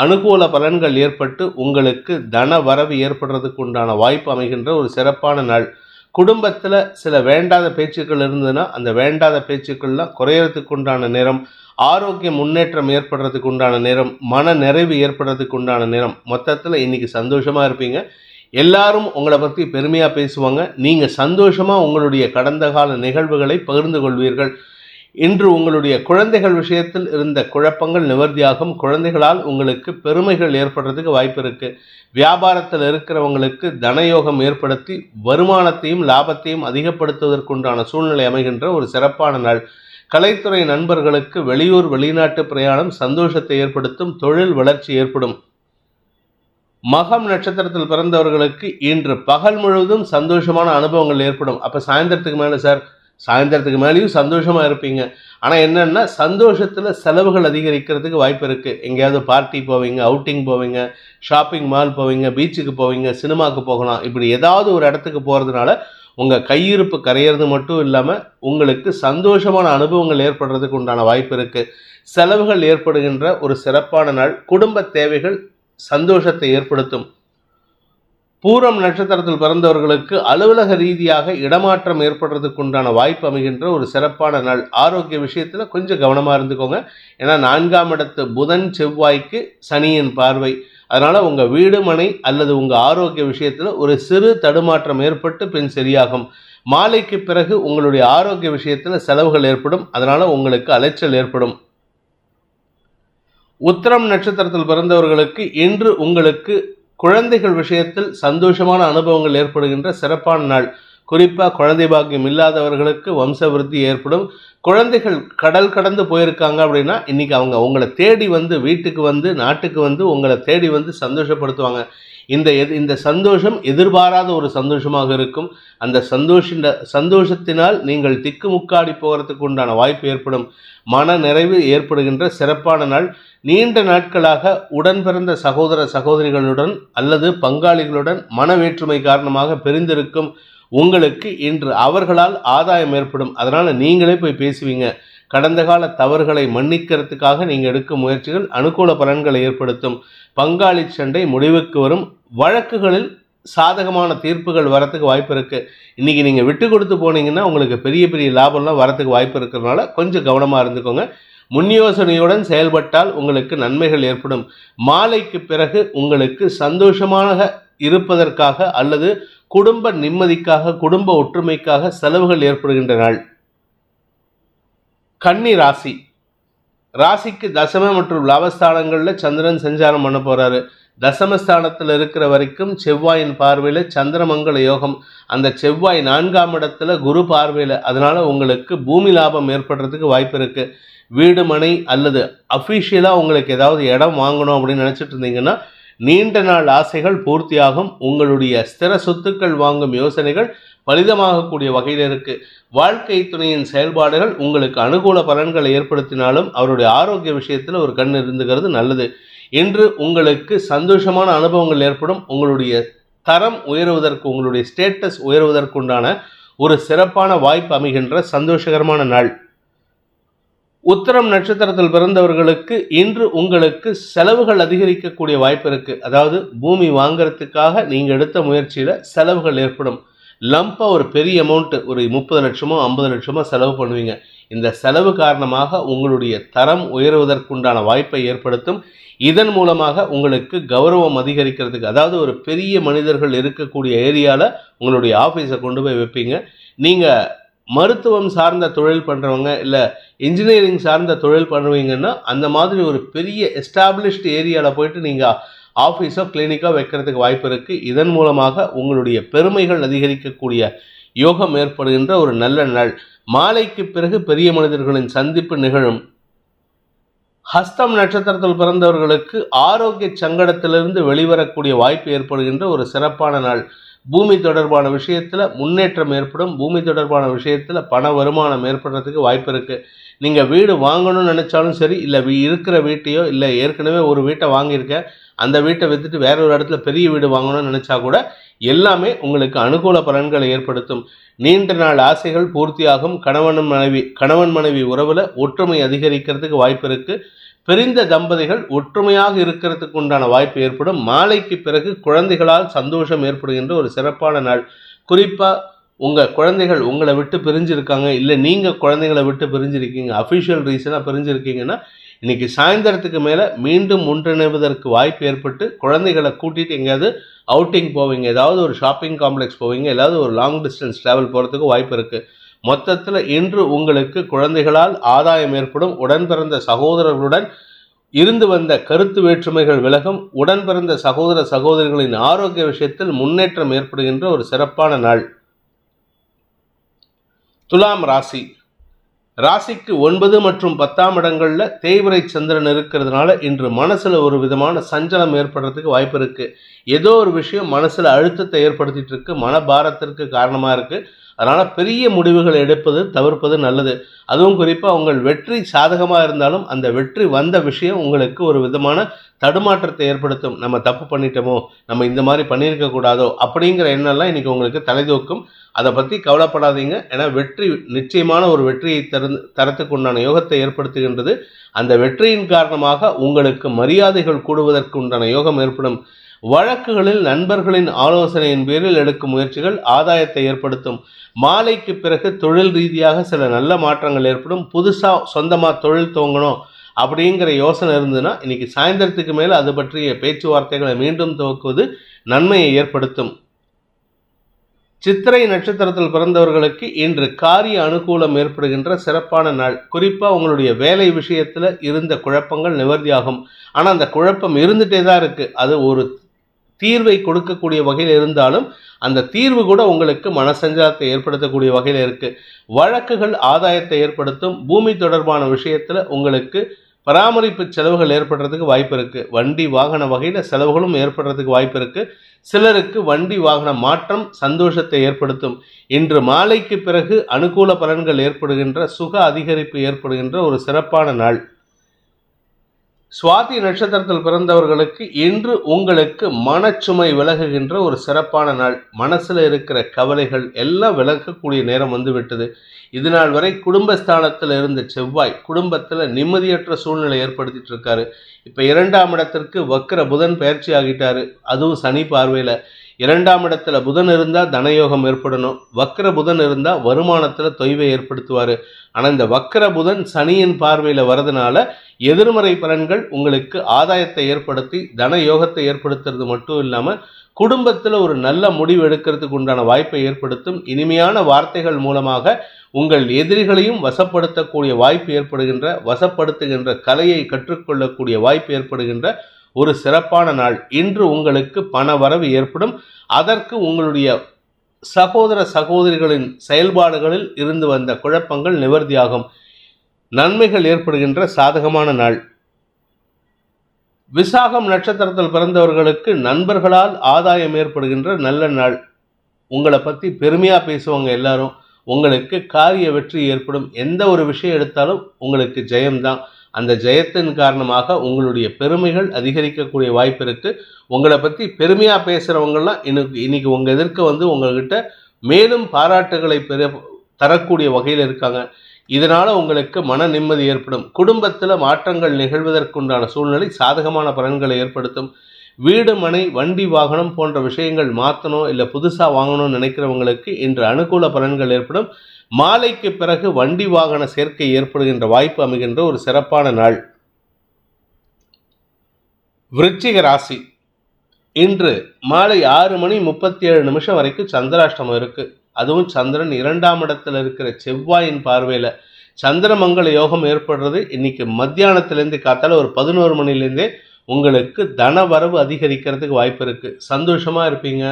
அனுகூல பலன்கள் ஏற்பட்டு உங்களுக்கு தன வரவு ஏற்படுறதுக்கு உண்டான வாய்ப்பு அமைகின்ற ஒரு சிறப்பான நாள். குடும்பத்தில் சில வேண்டாத பேச்சுக்கள் இருந்ததுன்னா அந்த வேண்டாத பேச்சுக்கள்லாம் குறையறதுக்கு உண்டான நேரம், ஆரோக்கிய முன்னேற்றம் ஏற்படுறதுக்கு உண்டான நேரம், மன நிறைவு ஏற்படுறதுக்கு உண்டான நேரம். மொத்தத்தில் இன்றைக்கி சந்தோஷமாக இருப்பீங்க. எல்லாரும் உங்களை பற்றி பெருமையாக பேசுவாங்க. நீங்கள் சந்தோஷமாக உங்களுடைய கடந்த கால நிகழ்வுகளை பகிர்ந்து கொள்வீர்கள். இன்று உங்களுடைய குழந்தைகள் விஷயத்தில் இருந்த குழப்பங்கள் நிவர்த்தியாகும். குழந்தைகளால் உங்களுக்கு பெருமைகள் ஏற்படுறதுக்கு வாய்ப்பு இருக்குது. வியாபாரத்தில் இருக்கிறவங்களுக்கு தனயோகம் ஏற்படுத்தி வருமானத்தையும் லாபத்தையும் அதிகப்படுத்துவதற்குண்டான சூழ்நிலை அமைகின்ற ஒரு சிறப்பான நாள். கலைத்துறை நண்பர்களுக்கு வெளியூர் வெளிநாட்டு பிரயாணம் சந்தோஷத்தை ஏற்படுத்தும். தொழில் வளர்ச்சி ஏற்படும். மகம் நட்சத்திரத்தில் பிறந்தவர்களுக்கு இன்று பகல் முழுவதும் சந்தோஷமான அனுபவங்கள் ஏற்படும். அப்போ சாயந்தரத்துக்கு மேலே சார், சாயந்தரத்துக்கு மேலேயும் சந்தோஷமாக இருப்பீங்க. ஆனால் என்னென்னா சந்தோஷத்தில் செலவுகள் அதிகரிக்கிறதுக்கு வாய்ப்பு இருக்குது. எங்கேயாவது பார்ட்டி போவீங்க, அவுட்டிங் போவீங்க, ஷாப்பிங் மால் போவீங்க, பீச்சுக்கு போவீங்க, சினிமாவுக்கு போகலாம். இப்படி ஏதாவது ஒரு இடத்துக்கு போகிறதுனால உங்கள் கையிருப்பு கரையிறது மட்டும் இல்லாமல் உங்களுக்கு சந்தோஷமான அனுபவங்கள் ஏற்படுறதுக்கு உண்டான வாய்ப்பு இருக்குது. செலவுகள் ஏற்படுகின்ற ஒரு சிறப்பான நாள். குடும்ப தேவைகள் சந்தோஷத்தை ஏற்படுத்தும். பூரம் நட்சத்திரத்தில் பிறந்தவர்களுக்கு அலுவலக ரீதியாக இடமாற்றம் ஏற்படுறதுக்கு உண்டான வாய்ப்பு அமைகின்ற ஒரு சிறப்பான நாள். ஆரோக்கிய விஷயத்தில் கொஞ்சம் கவனமாக இருந்துக்கோங்க. ஏன்னா 4ஆம் இடத்து புதன் செவ்வாய்க்கு சனியின் பார்வை, அதனால் உங்கள் வீடு மனை அல்லது உங்கள் ஆரோக்கிய விஷயத்தில் ஒரு சிறு தடுமாற்றம் ஏற்பட்டு பின் சரியாகும். மாலைக்கு பிறகு உங்களுடைய ஆரோக்கிய விஷயத்தில் செலவுகள் ஏற்படும். அதனால் உங்களுக்கு அலைச்சல் ஏற்படும். உத்திரம் நட்சத்திரத்தில் பிறந்தவர்களுக்கு இன்று உங்களுக்கு குழந்தைகள் விஷயத்தில் சந்தோஷமான அனுபவங்கள் ஏற்படுகின்ற சிறப்பான நாள். குறிப்பாக குழந்தை பாக்கியம் இல்லாதவர்களுக்கு வம்ச விருத்தி ஏற்படும். குழந்தைகள் கடல் கடந்து போயிருக்காங்க அப்படின்னா இன்றைக்கி அவங்க உங்களை தேடி வந்து வீட்டுக்கு வந்து நாட்டுக்கு வந்து உங்களை தேடி வந்து சந்தோஷப்படுத்துவாங்க. இந்த சந்தோஷம் எதிர்பாராத ஒரு சந்தோஷமாக இருக்கும். அந்த சந்தோஷத்தினால் நீங்கள் திக்குமுக்காடி போகிறதுக்கு உண்டான வாய்ப்பு ஏற்படும். மன நிறைவு ஏற்படுகின்ற சிறப்பான நாள். நீண்ட நாட்களாக உடன் பிறந்த சகோதர சகோதரிகளுடன் அல்லது பங்காளிகளுடன் மன வேற்றுமை காரணமாக பிரிந்திருக்கும் உங்களுக்கு இன்று அவர்களால் ஆதாயம் ஏற்படும். அதனால் நீங்களே போய் பேசுவீங்க. கடந்த கால தவறுகளை மன்னிக்கிறதுக்காக நீங்கள் எடுக்கும் முயற்சிகள் அனுகூல பலன்களை ஏற்படுத்தும். பங்காளி சண்டை முடிவுக்கு வரும். வழக்குகளில் சாதகமான தீர்ப்புகள் வரத்துக்கு வாய்ப்பு இருக்குது. இன்றைக்கி நீங்கள் விட்டு கொடுத்து போனீங்கன்னா உங்களுக்கு பெரிய பெரிய லாபம்லாம் வரத்துக்கு வாய்ப்பு இருக்கிறதுனால கொஞ்சம் கவனமாக இருந்துக்கோங்க. முன் யோசனையுடன் செயல்பட்டால் உங்களுக்கு நன்மைகள் ஏற்படும். மாலைக்கு பிறகு உங்களுக்கு சந்தோஷமாக இருப்பதற்காக அல்லது குடும்ப நிம்மதிக்காக குடும்ப ஒற்றுமைக்காக செலவுகள் ஏற்படுகின்ற நாள். கன்னி ராசிக்கு தசம மற்றும் லாபஸ்தானங்களில் சந்திரன் சஞ்சாரம் பண்ண போகிறாரு. தசமஸ்தானத்தில் இருக்கிற வரைக்கும் செவ்வாயின் பார்வையில் சந்திரமங்கல யோகம். அந்த செவ்வாய் 4ஆம் இடத்துல குரு பார்வையில். அதனால் உங்களுக்கு பூமி லாபம் ஏற்படுறதுக்கு வாய்ப்பு இருக்குது. வீடு மனை அல்லது அஃபிஷியலாக உங்களுக்கு ஏதாவது இடம் வாங்கணும் அப்படின்னு நினச்சிட்டு இருந்தீங்கன்னா நீண்ட நாள் ஆசைகள் பூர்த்தியாகும். உங்களுடைய ஸ்திர சொத்துக்கள் வாங்கும் யோசனைகள் பலிதமாகக்கூடிய வகையில் இருக்குது. வாழ்க்கை துணையின் செயல்பாடுகள் உங்களுக்கு அனுகூல பலன்களை ஏற்படுத்தினாலும் அவருடைய ஆரோக்கிய விஷயத்தில் ஒரு கண் இருந்துகிறது நல்லது. இன்று உங்களுக்கு சந்தோஷமான அனுபவங்கள் ஏற்படும். உங்களுடைய தரம் உயருவதற்கு உங்களுடைய ஸ்டேட்டஸ் உயருவதற்குண்டான ஒரு சிறப்பான வாய்ப்பு அமைகின்ற சந்தோஷகரமான நாள். உத்திரம் நட்சத்திரத்தில் பிறந்தவர்களுக்கு இன்று உங்களுக்கு செலவுகள் அதிகரிக்கக்கூடிய வாய்ப்பு இருக்குது. அதாவது பூமி வாங்கிறதுக்காக நீங்கள் எடுத்த முயற்சியில் செலவுகள் ஏற்படும். லம்பாக ஒரு பெரிய அமௌண்ட்டு ஒரு 30 லட்சமோ 50 லட்சமோ செலவு பண்ணுவீங்க. இந்த செலவு காரணமாக உங்களுடைய தரம் உயருவதற்குண்டான வாய்ப்பை ஏற்படுத்தும். இதன் மூலமாக உங்களுக்கு கௌரவம் அதிகரிக்கிறதுக்கு, அதாவது ஒரு பெரிய மனிதர்கள் இருக்கக்கூடிய ஏரியாவில் உங்களுடைய ஆஃபீஸை கொண்டு போய் வைப்பீங்க. நீங்கள் மருத்துவம் சார்ந்த தொழில் பண்ணுறவங்க இல்லை இன்ஜினியரிங் சார்ந்த தொழில் பண்ணுவீங்கன்னா அந்த மாதிரி ஒரு பெரிய எஸ்டாப்ளிஷ்டு ஏரியாவில் போயிட்டு நீங்கள் ஆஃபீஸோ கிளினிக்கோ வைக்கிறதுக்கு வாய்ப்பு இருக்குது. இதன் மூலமாக உங்களுடைய பெருமைகள் அதிகரிக்கக்கூடிய யோகம் ஏற்படுகின்ற ஒரு நல்ல நாள். மாலைக்கு பிறகு பெரிய மனிதர்களின் சந்திப்பு நிகழும். ஹஸ்தம் நட்சத்திரத்தில் பிறந்தவர்களுக்கு ஆரோக்கிய சங்கடத்திலிருந்து வெளிவரக்கூடிய வாய்ப்பு ஏற்படுகின்ற ஒரு சிறப்பான நாள். பூமி தொடர்பான விஷயத்தில் முன்னேற்றம் ஏற்படும். பூமி தொடர்பான விஷயத்தில் பண வருமானம் ஏற்படுறதுக்கு வாய்ப்பு இருக்குது. நீங்கள் வீடு வாங்கணும்னு நினச்சாலும் சரி, இல்லை இருக்கிற வீட்டையோ இல்லை ஏற்கனவே ஒரு வீட்டை வாங்கியிருக்கேன் அந்த வீட்டை விற்றுட்டு வேற ஒரு இடத்துல பெரிய வீடு வாங்கணும்னு நினச்சா கூட எல்லாமே உங்களுக்கு அனுகூல பலன்களை ஏற்படுத்தும். நீண்ட நாள் ஆசைகள் பூர்த்தியாகும். கணவன் மனைவி உறவில் ஒற்றுமை அதிகரிக்கிறதுக்கு வாய்ப்பு இருக்குது. பிரிந்த தம்பதிகள் ஒற்றுமையாக இருக்கிறதுக்கு உண்டான வாய்ப்பு ஏற்படும். மாலைக்கு பிறகு குழந்தைகளால் சந்தோஷம் ஏற்படுகின்ற ஒரு சிறப்பான நாள். குறிப்பாக உங்கள் குழந்தைகள் உங்களை விட்டு பிரிஞ்சிருக்காங்க, இல்லை நீங்கள் குழந்தைகளை விட்டு பிரிஞ்சிருக்கீங்க, அஃபிஷியல் ரீசனாக பிரிஞ்சிருக்கீங்கன்னா இன்றைக்கி சாயந்தரத்துக்கு மேலே மீண்டும் ஒன்றிணைவதற்கு வாய்ப்பு ஏற்பட்டு குழந்தைகளை கூட்டிகிட்டு எங்கேயாவது அவுட்டிங் போவீங்க, ஏதாவது ஒரு ஷாப்பிங் காம்ப்ளெக்ஸ் போவீங்க, ஏதாவது ஒரு லாங் டிஸ்டன்ஸ் ட்ராவல் போகிறதுக்கு வாய்ப்பு இருக்குது. மொத்தத்தில் இன்று உங்களுக்கு குழந்தைகளால் ஆதாயம் ஏற்படும். உடன் பிறந்த சகோதரர்களுடன் இருந்து வந்த கருத்து வேற்றுமைகள் விலகும். உடன் பிறந்த சகோதர சகோதரிகளின் ஆரோக்கிய விஷயத்தில் முன்னேற்றம் ஏற்படுகின்ற ஒரு சிறப்பான நாள். துலாம் ராசிக்கு 9 மற்றும் 10ஆம் இடங்களில் தேய்பிறை சந்திரன் இருக்கிறதுனால இன்று மனசில் ஒரு விதமான சஞ்சலம் ஏற்படுறதுக்கு வாய்ப்பு இருக்குது. ஏதோ ஒரு விஷயம் மனசில் அழுத்தத்தை ஏற்படுத்திட்டு இருக்கு, மனபாரத்திற்கு காரணமாக இருக்குது. அதனால் பெரிய முடிவுகளை தவிர்ப்பது நல்லது. அதுவும் குறிப்பாக உங்கள் வெற்றி சாதகமாக இருந்தாலும் அந்த வெற்றி வந்த விஷயம் உங்களுக்கு ஒரு விதமான தடுமாற்றத்தை ஏற்படுத்தும். நம்ம தப்பு பண்ணிட்டோமோ, நம்ம இந்த மாதிரி பண்ணியிருக்கக்கூடாதோ அப்படிங்கிற எண்ணம்லாம் இன்றைக்கி உங்களுக்கு தலைதூக்கும். அதை பற்றி கவலைப்படாதீங்க. ஏன்னா வெற்றி நிச்சயமான ஒரு வெற்றியை தரத்துக்கு உண்டான யோகத்தை ஏற்படுத்துகின்றது. அந்த வெற்றியின் காரணமாக உங்களுக்கு மரியாதைகள் கூடுவதற்கு உண்டான யோகம் ஏற்படும். வழக்குகளில் நண்பர்களின் ஆலோசனையின் பேரில் எடுக்கும் முயற்சிகள் ஆதாயத்தை ஏற்படுத்தும். மாலைக்கு பிறகு தொழில் ரீதியாக சில நல்ல மாற்றங்கள் ஏற்படும். புதுசாக சொந்தமாக தொழில் துவங்கணும் அப்படிங்கிற யோசனை இருந்ததுன்னா இன்னைக்கு சாயந்தரத்துக்கு மேலே அது பற்றிய பேச்சுவார்த்தைகளை மீண்டும் துவக்குவது நன்மையை ஏற்படுத்தும். சித்திரை நட்சத்திரத்தில் பிறந்தவர்களுக்கு இன்று காரிய அனுகூலம் ஏற்படுகின்ற சிறப்பான நாள். குறிப்பாக உங்களுடைய வேலை விஷயத்தில் இருந்த குழப்பங்கள் நிவர்த்தியாகும். ஆனால் அந்த குழப்பம் இருந்துகிட்டே தான் இருக்குது. அது ஒரு தீர்வை கொடுக்கக்கூடிய வகையில் இருந்தாலும் அந்த தீர்வு கூட உங்களுக்கு மனசஞ்சலத்தை ஏற்படுத்தக்கூடிய வகையில் இருக்குது. வழக்குகள் ஆதாயத்தை ஏற்படுத்தும். பூமி தொடர்பான விஷயத்தில் உங்களுக்கு பராமரிப்பு செலவுகள் ஏற்படுறதுக்கு வாய்ப்பு இருக்குது. வண்டி வாகன வகையில் செலவுகளும் ஏற்படுறதுக்கு வாய்ப்பு இருக்குது. சிலருக்கு வண்டி வாகன மாற்றம் சந்தோஷத்தை ஏற்படுத்தும். இன்று மாலைக்கு பிறகு அனுகூல பலன்கள் ஏற்படுகின்ற, சுக அதிகரிப்பு ஏற்படுகின்ற ஒரு சிறப்பான நாள். சுவாதி நட்சத்திரத்தில் பிறந்தவர்களுக்கு இன்று உங்களுக்கு மனச்சுமை விலகுகின்ற ஒரு சிறப்பான நாள். மனசில் இருக்கிற கவலைகள் எல்லாம் விலகக்கூடிய நேரம் வந்து விட்டது. இது நாள் வரை குடும்பஸ்தானத்தில் இருந்த செவ்வாய் குடும்பத்தில் நிம்மதியற்ற சூழ்நிலை ஏற்படுத்திட்டு இருக்காரு. இப்போ 2ஆம் இடத்திற்கு வக்ர புதன் பயிற்சி ஆகிட்டாரு. அதுவும் சனி பார்வையில். 2ஆம் இடத்துல புதன் இருந்தால் தனயோகம் ஏற்படணும். வக்ர புதன் இருந்தால் வருமானத்தில் தொய்வை ஏற்படுத்துவார். ஆனால் இந்த வக்ர புதன் சனியின் பார்வையில் வரதுனால எதிர்மறை பலன்கள் உங்களுக்கு ஆதாயத்தை ஏற்படுத்தி தன யோகத்தை ஏற்படுத்துறது மட்டும் இல்லாமல் குடும்பத்தில் ஒரு நல்ல முடிவு எடுக்கிறதுக்கு உண்டான வாய்ப்பை ஏற்படுத்தும். இனிமையான வார்த்தைகள் மூலமாக உங்கள் எதிரிகளையும் வசப்படுத்தக்கூடிய வாய்ப்பு ஏற்படுகின்ற, வசப்படுத்துகின்ற கலையை கற்றுக்கொள்ளக்கூடிய வாய்ப்பு ஏற்படுகின்ற ஒரு சிறப்பான நாள். இன்று உங்களுக்கு பண வரவு ஏற்படும். அதற்கு உங்களுடைய சகோதர சகோதரிகளின் செயல்பாடுகளில் இருந்து வந்த குழப்பங்கள் நிவர்த்தியாகும். நன்மைகள் ஏற்படுகின்ற சாதகமான நாள். விசாகம் நட்சத்திரத்தில் பிறந்தவர்களுக்கு நண்பர்களால் ஆதாயம் ஏற்படுகின்ற நல்ல நாள். உங்களை பற்றி பெருமையாக பேசுவாங்க எல்லாரும். உங்களுக்கு காரிய வெற்றி ஏற்படும். எந்த ஒரு விஷயம் எடுத்தாலும் உங்களுக்கு ஜெயம்தான். அந்த ஜெயத்தின் காரணமாக உங்களுடைய பெருமைகள் அதிகரிக்கக்கூடிய வாய்ப்பு இருக்குது. உங்களை பற்றி பெருமையாக பேசுகிறவங்கெல்லாம் இன்னைக்கு உங்கள் எதிர்க்க வந்து உங்கள்கிட்ட மேலும் பாராட்டுகளை தரக்கூடிய வகையில் இருக்காங்க. இதனால் உங்களுக்கு மன நிம்மதி ஏற்படும். குடும்பத்தில் மாற்றங்கள் நிகழ்வதற்குண்டான சூழ்நிலை சாதகமான பலன்களை ஏற்படுத்தும். வீடு, மனை, வண்டி, வாகனம் போன்ற விஷயங்கள் மாற்றணும் இல்லை புதுசாக வாங்கணும்னு நினைக்கிறவங்களுக்கு இன்று அனுகூல பலன்கள் ஏற்படும். மாலைக்கு பிறகு வண்டி வாகன சேர்க்கை ஏற்படுகின்ற வாய்ப்பு அமைகின்ற ஒரு சிறப்பான நாள். விருச்சிக ராசி. இன்று மாலை 6:37 வரைக்கும் சந்திராஷ்டமம் இருக்குது. அதுவும் சந்திரன் 2ஆம் இடத்துல இருக்கிற செவ்வாயின் பார்வையில் சந்திரமங்கல யோகம் ஏற்படுறது. இன்னைக்கு மத்தியானத்துலேருந்து காத்தால ஒரு 11 மணிலேருந்தே உங்களுக்கு தன வரவு அதிகரிக்கிறதுக்கு வாய்ப்பு இருக்குது. சந்தோஷமாக இருப்பீங்க.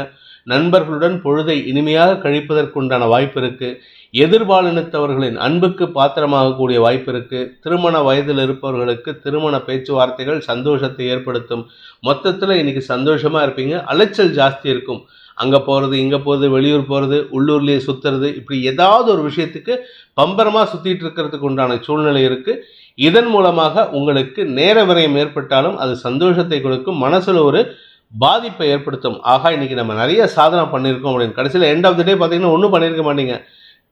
நண்பர்களுடன் பொழுதை இனிமையாக கழிப்பதற்குண்டான வாய்ப்பு இருக்குது. எதிர்பாலினத்தவர்களின் அன்புக்கு பாத்திரமாகக்கூடிய வாய்ப்பு இருக்குது. திருமண வயதில் இருப்பவர்களுக்கு திருமண பேச்சுவார்த்தைகள் சந்தோஷத்தை ஏற்படுத்தும். மொத்தத்தில் இன்னைக்கு சந்தோஷமாக இருப்பீங்க. அலைச்சல் ஜாஸ்தி இருக்கும். அங்கே போகிறது, இங்கே போகிறது, வெளியூர் போகிறது, உள்ளூர்லேயே சுற்றுறது, இப்படி ஏதாவது ஒரு விஷயத்துக்கு பம்பரமாக சுற்றிட்டு இருக்கிறதுக்கு உண்டான சூழ்நிலை இருக்குது. இதன் மூலமாக உங்களுக்கு நேர விரயம் ஏற்பட்டாலும் அது சந்தோஷத்தை கொடுக்கும். மனசில் ஒரு பாதிப்பை ஏற்படுத்தும். ஆகா, இன்றைக்கி நம்ம நிறைய சாதனை பண்ணியிருக்கோம் அப்படின்னு கடைசியில் எண்ட் ஆஃப் த டே பார்த்தீங்கன்னா ஒன்றும் பண்ணியிருக்க மாட்டீங்க.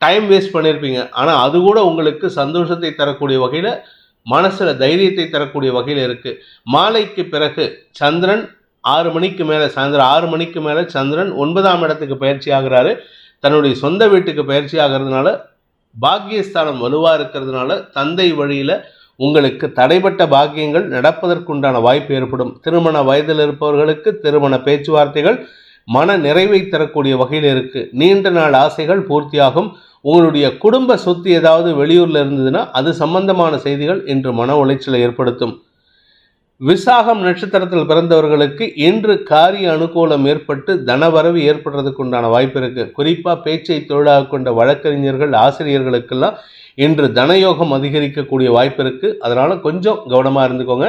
டைம் வேஸ்ட் பண்ணியிருப்பீங்க. ஆனால் அது கூட உங்களுக்கு சந்தோஷத்தை தரக்கூடிய வகையில், மனசில் தைரியத்தை தரக்கூடிய வகையில் இருக்குது. மாலைக்கு பிறகு சந்திரன் 6 மணிக்கு மேலே, சாயந்தரம் 6 மணிக்கு மேலே சந்திரன் 9ஆம் இடத்துக்கு பயிற்சி ஆகிறாரு. தன்னுடைய சொந்த வீட்டுக்கு பயிற்சி ஆகிறதுனால, பாக்கியஸ்தானம் வலுவாக இருக்கிறதுனால தந்தை வழியில் உங்களுக்கு தடைப்பட்ட பாக்கியங்கள் நடப்பதற்குண்டான வாய்ப்பு ஏற்படும். திருமண வயதில் இருப்பவர்களுக்கு திருமண பேச்சுவார்த்தைகள் மன நிறைவை தரக்கூடிய வகையில் இருக்குது. நீண்ட நாள் ஆசைகள் பூர்த்தியாகும். உங்களுடைய குடும்ப சொத்து ஏதாவது வெளியூரில் இருந்ததுன்னா அது சம்பந்தமான செய்திகள் இன்று மன உளைச்சலை ஏற்படுத்தும். விசாகம் நட்சத்திரத்தில் பிறந்தவர்களுக்கு இன்று காரிய அனுகூலம் ஏற்பட்டு தனவரவு ஏற்படுறதுக்கு உண்டான வாய்ப்பு இருக்குது. குறிப்பாக பேச்சை தொழிலாக கொண்ட வழக்கறிஞர்கள், ஆசிரியர்களுக்கெல்லாம் இன்று தனயோகம் அதிகரிக்கக்கூடிய வாய்ப்பு இருக்குது. அதனால் கொஞ்சம் கவனமாக இருந்துக்கோங்க.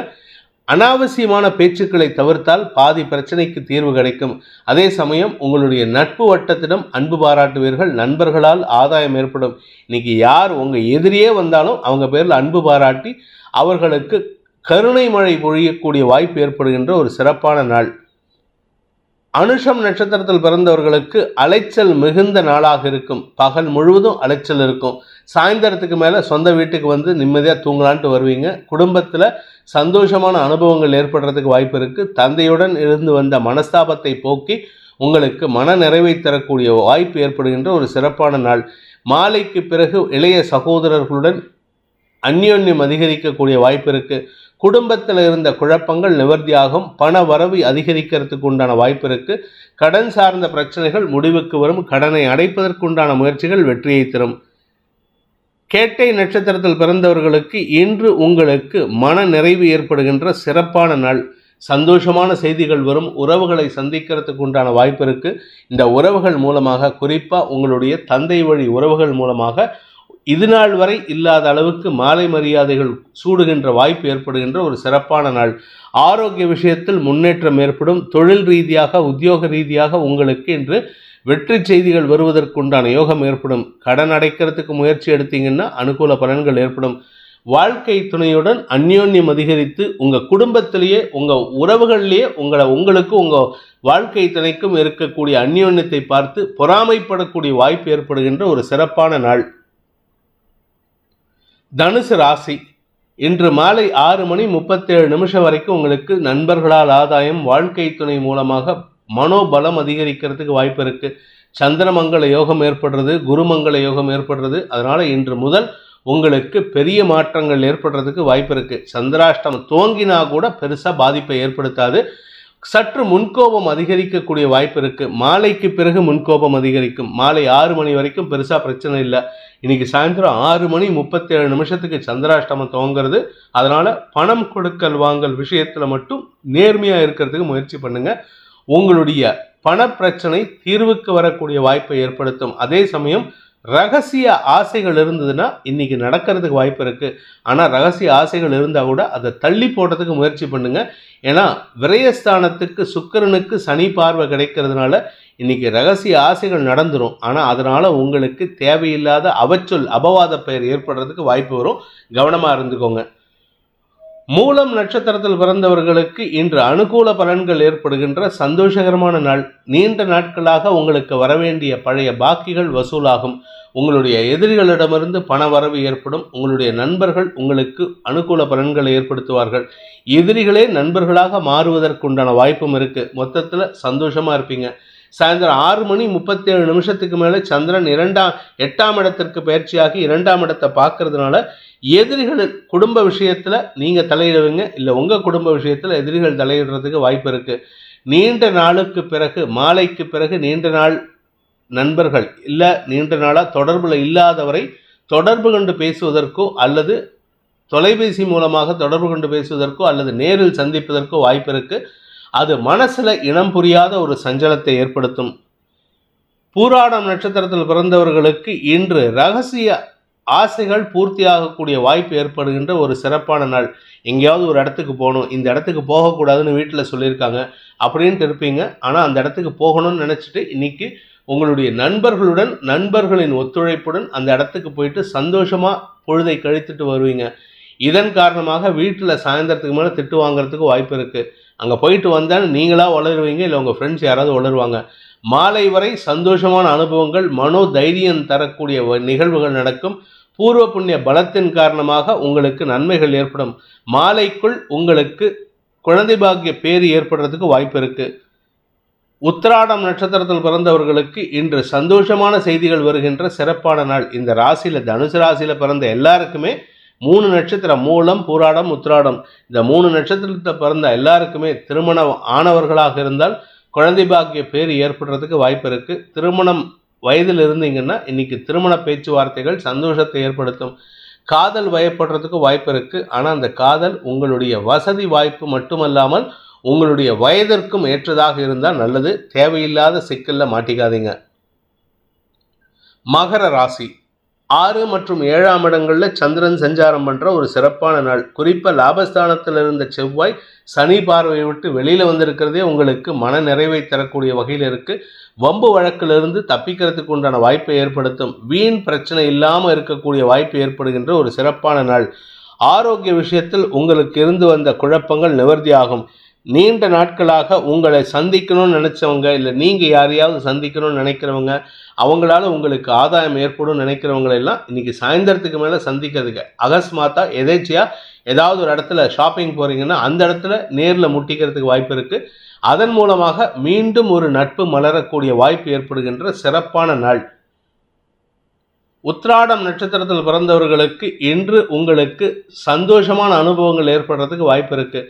அனாவசியமான பேச்சுக்களை தவிர்த்தால் பாதி பிரச்சனைக்கு தீர்வு கிடைக்கும். அதே சமயம் உங்களுடைய நட்பு வட்டத்திடம் அன்பு பாராட்டுவீர்கள். நண்பர்களால் ஆதாயம் ஏற்படும். இன்னைக்கு யார் உங்கள் எதிரியே வந்தாலும் அவங்க பேரில் அன்பு பாராட்டி அவர்களுக்கு கருணை மழை பொழியக்கூடிய வாய்ப்பு ஏற்படுகின்ற ஒரு சிறப்பான நாள். அனுஷம் நட்சத்திரத்தில் பிறந்தவர்களுக்கு அலைச்சல் மிகுந்த நாளாக இருக்கும். பகல் முழுவதும் அலைச்சல் இருக்கும். சாயந்தரத்துக்கு மேலே சொந்த வீட்டுக்கு வந்து நிம்மதியாக தூங்கலான்ட்டு வருவீங்க. குடும்பத்தில் சந்தோஷமான அனுபவங்கள் ஏற்படுறதுக்கு வாய்ப்பு இருக்குது. தந்தையுடன் இருந்து வந்த மனஸ்தாபத்தை போக்கி உங்களுக்கு மன நிறைவை தரக்கூடிய வாய்ப்பு ஏற்படுகின்ற ஒரு சிறப்பான நாள். மாலைக்கு பிறகு இளைய சகோதரர்களுடன் அந்யோன்யம் அதிகரிக்கக்கூடிய வாய்ப்பு இருக்கு. குடும்பத்தில் இருந்த குழப்பங்கள் நிவர்த்தியாகும். பண வரவு அதிகரிக்கிறதுக்கு உண்டான வாய்ப்பு இருக்கு. கடன் சார்ந்த பிரச்சனைகள் முடிவுக்கு வரும். கடனை அடைப்பதற்குண்டான முயற்சிகள் வெற்றியை தரும். கேட்டை நட்சத்திரத்தில் பிறந்தவர்களுக்கு இன்று உங்களுக்கு மன நிறைவு ஏற்படுகின்ற சிறப்பான நாள். சந்தோஷமான செய்திகள் வரும். உறவுகளை சந்திக்கிறதுக்கு உண்டான வாய்ப்பு இருக்கு. இந்த உறவுகள் மூலமாக, குறிப்பாக உங்களுடைய தந்தை வழி உறவுகள் மூலமாக இது நாள் வரை இல்லாத அளவுக்கு மாலை மரியாதைகள் சூடுகின்ற வாய்ப்பு ஏற்படுகின்ற ஒரு சிறப்பான நாள். ஆரோக்கிய விஷயத்தில் முன்னேற்றம் ஏற்படும். தொழில் ரீதியாக, உத்தியோக ரீதியாக உங்களுக்கு இன்று வெற்றி செய்திகள் வருவதற்குண்டான யோகம் ஏற்படும். கடன் அடைக்கிறதுக்கு முயற்சி எடுத்தீங்கன்னா அனுகூல பலன்கள் ஏற்படும். வாழ்க்கை துணையுடன் அந்யோன்யம் அதிகரித்து உங்கள் குடும்பத்திலேயே, உங்கள் உறவுகளிலேயே உங்களுக்கு உங்கள் வாழ்க்கை துணைக்கும் இருக்கக்கூடிய அந்யோன்யத்தை பார்த்து பொறாமைப்படக்கூடிய வாய்ப்பு ஏற்படுகின்ற ஒரு சிறப்பான நாள். தனுசு ராசி, இன்று மாலை 6:37 வரைக்கும் உங்களுக்கு நண்பர்களால் ஆதாயம், வாழ்க்கை துணை மூலமாக மனோபலம் அதிகரிக்கிறதுக்கு வாய்ப்பு இருக்கு. சந்திரமங்கல யோகம் ஏற்படுறது, குருமங்கல யோகம் ஏற்படுறது. அதனால இன்று முதல் உங்களுக்கு பெரிய மாற்றங்கள் ஏற்படுறதுக்கு வாய்ப்பு இருக்கு. சந்திராஷ்டமம் துவங்கினா கூட பெருசா பாதிப்பை ஏற்படுத்தாது. சற்று முன்கோபம் அதிகரிக்கக்கூடிய வாய்ப்பு இருக்கு. மாலைக்கு பிறகு முன்கோபம் அதிகரிக்கும். மாலை 6 மணி வரைக்கும் பெருசா பிரச்சனை இல்லை. இன்னைக்கு சாயந்தரம் 6:37 சந்திராஷ்டமம் துவங்கிறது. அதனால பணம் கொடுக்கல் வாங்கல் விஷயத்துல மட்டும் நேர்மையா இருக்கிறதுக்கு முயற்சி பண்ணுங்க. உங்களுடைய பண பிரச்சனை தீர்வுக்கு வரக்கூடிய வாய்ப்பை ஏற்படுத்தும். அதே சமயம் ரகசிய ஆசைகள் இருந்ததுன்னா இன்னைக்கு நடக்கிறதுக்கு வாய்ப்பு இருக்கு. ஆனால் ரகசிய ஆசைகள் இருந்தால் கூட அதை தள்ளி போடுறதுக்கு முயற்சி பண்ணுங்க. ஏன்னா விரயஸ்தானத்துக்கு சுக்கிரனுக்கு சனி பார்வை கிடைக்கிறதுனால இன்னைக்கு ரகசிய ஆசைகள் நடந்துடும். ஆனால் அதனால உங்களுக்கு தேவையில்லாத அவச்சொல், அபவாத பெயர் ஏற்படுறதுக்கு வாய்ப்பு வரும். கவனமாக இருந்துக்கோங்க. மூலம் நட்சத்திரத்தில் பிறந்தவர்களுக்கு இன்று அனுகூல பலன்கள் ஏற்படுகின்ற சந்தோஷகரமான நாள். நீண்ட நாட்களாக உங்களுக்கு வரவேண்டிய பழைய பாக்கிகள் வசூலாகும். உங்களுடைய எதிரிகளிடமிருந்து பண வரவு ஏற்படும். உங்களுடைய நண்பர்கள் உங்களுக்கு அனுகூல பலன்களை ஏற்படுத்துவார்கள். எதிரிகளே நண்பர்களாக மாறுவதற்குண்டான வாய்ப்பும் இருக்கு. மொத்தத்தில் சந்தோஷமா இருப்பீங்க. சாயந்தரம் 6:37 மேலே சந்திரன் 8ஆம் இடத்திற்கு பயிற்சியாகி 2ஆம் இடத்தை பார்க்கறதுனால எதிரிகள் குடும்ப விஷயத்தில் நீங்கள் தலையிடுவீங்க, இல்லை உங்கள் குடும்ப விஷயத்தில் எதிரிகள் தலையிடுறதுக்கு வாய்ப்பு இருக்குது. நீண்ட நாளுக்கு பிறகு, மாலைக்கு பிறகு நீண்ட நாள் நண்பர்கள் இல்லை நீண்ட நாளாக தொடர்பில் இல்லாதவரை தொடர்பு கொண்டு பேசுவதற்கோ அல்லது தொலைபேசி மூலமாக தொடர்பு கொண்டு பேசுவதற்கோ அல்லது நேரில் சந்திப்பதற்கோ வாய்ப்பு இருக்குது. அது மனசில் இனம் புரியாத ஒரு சஞ்சலத்தை ஏற்படுத்தும். பூராடம் நட்சத்திரத்தில் பிறந்தவர்களுக்கு இன்று ரகசிய ஆசைகள் பூர்த்தியாகக்கூடிய வாய்ப்பு ஏற்படுகின்ற ஒரு சிறப்பான நாள். எங்கேயாவது ஒரு இடத்துக்கு போகணும், இந்த இடத்துக்கு போகக்கூடாதுன்னு வீட்டில் சொல்லியிருக்காங்க அப்படின்ட்டு இருப்பீங்க. ஆனால் அந்த இடத்துக்கு போகணும்னு நினச்சிட்டு இன்னைக்கு உங்களுடைய நண்பர்களுடன், நண்பர்களின் ஒத்துழைப்புடன் அந்த இடத்துக்கு போயிட்டு சந்தோஷமாக பொழுதை கழித்துட்டு வருவீங்க. இதன் காரணமாக வீட்டில் சாயந்தரத்துக்கு மேலே திட்டு வாங்கிறதுக்கு வாய்ப்பு இருக்குது. அங்கே போயிட்டு வந்தால் நீங்களாக வளருவீங்க, இல்லை உங்கள் ஃப்ரெண்ட்ஸ் யாராவது வளருவாங்க. மாலை வரை சந்தோஷமான அனுபவங்கள், மனோ தைரியம் தரக்கூடிய நிகழ்வுகள் நடக்கும். பூர்வ புண்ணிய பலத்தின் காரணமாக உங்களுக்கு நன்மைகள் ஏற்படும். மாலைக்குள் உங்களுக்கு குழந்தை பாக்கிய பேறு ஏற்படுறதுக்கு வாய்ப்பு இருக்கு. உத்திராடம் நட்சத்திரத்தில் பிறந்தவர்களுக்கு இன்று சந்தோஷமான செய்திகள் வருகின்ற சிறப்பான நாள். இந்த ராசியில், தனுசு ராசியில் பிறந்த எல்லாருக்குமே 3 நட்சத்திரம், மூலம், பூராடம், உத்திராடம், இந்த 3 நட்சத்திரத்தில் பிறந்த எல்லாருக்குமே திருமணம் ஆனவர்களாக இருந்தால் குழந்தை பாக்கிய பேர் ஏற்படுறதுக்கு வாய்ப்பு இருக்குது. திருமணம் வயதில் இருந்தீங்கன்னா இன்னைக்கு திருமண பேச்சுவார்த்தைகள் சந்தோஷத்தை ஏற்படுத்தும். காதல் வயப்படுறதுக்கு வாய்ப்பு இருக்குது. ஆனால் அந்த காதல் உங்களுடைய வசதி வாய்ப்பு மட்டுமல்லாமல் உங்களுடைய வயதிற்கும் ஏற்றதாக இருந்தால் நல்லது. தேவையில்லாத சிக்கலில் மாட்டிக்காதீங்க. மகர ராசி, 6 மற்றும் 7ஆம் இடங்களில் சந்திரன் சஞ்சாரம் பண்ணுற ஒரு சிறப்பான நாள். குறிப்பாக லாபஸ்தானத்தில் இருந்த செவ்வாய் சனி பார்வையை விட்டு வெளியில் வந்திருக்கிறதே உங்களுக்கு மன நிறைவை தரக்கூடிய வகையில் இருக்குது. வம்பு வழக்கிலிருந்து தப்பிக்கிறதுக்கு உண்டான வாய்ப்பை ஏற்படுத்தும். வீண் பிரச்சனை இல்லாமல் இருக்கக்கூடிய வாய்ப்பு ஏற்படுகின்ற ஒரு சிறப்பான நாள். ஆரோக்கிய விஷயத்தில் உங்களுக்கு இருந்து வந்த குழப்பங்கள் நிவர்த்தியாகும். நீண்ட நாட்களாக உங்களை சந்திக்கணும்னு நினச்சவங்க, இல்லை நீங்கள் யாரையாவது சந்திக்கணும்னு நினைக்கிறவங்க, அவங்களால உங்களுக்கு ஆதாயம் ஏற்படும் நினைக்கிறவங்களெல்லாம் இன்றைக்கி சாயந்தரத்துக்கு மேலே சந்திக்கிறதுக்கு அகஸ்மாத்தா எதேச்சியாக ஏதாவது ஒரு இடத்துல ஷாப்பிங் போகிறீங்கன்னா அந்த இடத்துல நேரில் முட்டிக்கிறதுக்கு வாய்ப்பு இருக்குது. அதன் மூலமாக மீண்டும் ஒரு நட்பு மலரக்கூடிய வாய்ப்பு ஏற்படுகின்ற சிறப்பான நாள். உத்திராடம் நட்சத்திரத்தில் பிறந்தவர்களுக்கு இன்று உங்களுக்கு சந்தோஷமான அனுபவங்கள் ஏற்படுறதுக்கு வாய்ப்பு இருக்கு.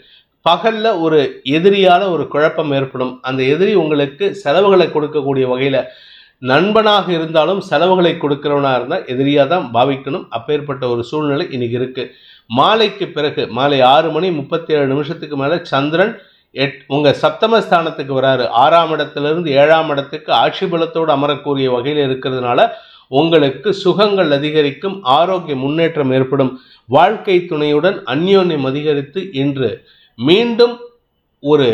பகல்ல ஒரு எதிரியால ஒரு குழப்பம் ஏற்படும். அந்த எதிரி உங்களுக்கு செலவுகளை கொடுக்கக்கூடிய வகையில, நண்பனாக இருந்தாலும் செலவுகளை கொடுக்கிறவனா இருந்தால் எதிரியாக தான் பாவிக்கணும். அப்பேற்பட்ட ஒரு சூழ்நிலை இன்னைக்கு இருக்கு. மாலைக்கு பிறகு மாலை 6:37 மேல சந்திரன் உங்க சப்தமஸ்தானத்துக்கு வராரு. 6ஆம் இடத்திலிருந்து 7ஆம் இடத்துக்கு ஆட்சி பலத்தோடு அமரக்கூடிய வகையில் இருக்கிறதுனால உங்களுக்கு சுகங்கள் அதிகரிக்கும், ஆரோக்கிய முன்னேற்றம் ஏற்படும். வாழ்க்கை துணையுடன் அந்யோன்யம் அதிகரித்து இன்று மீண்டும் ஒரு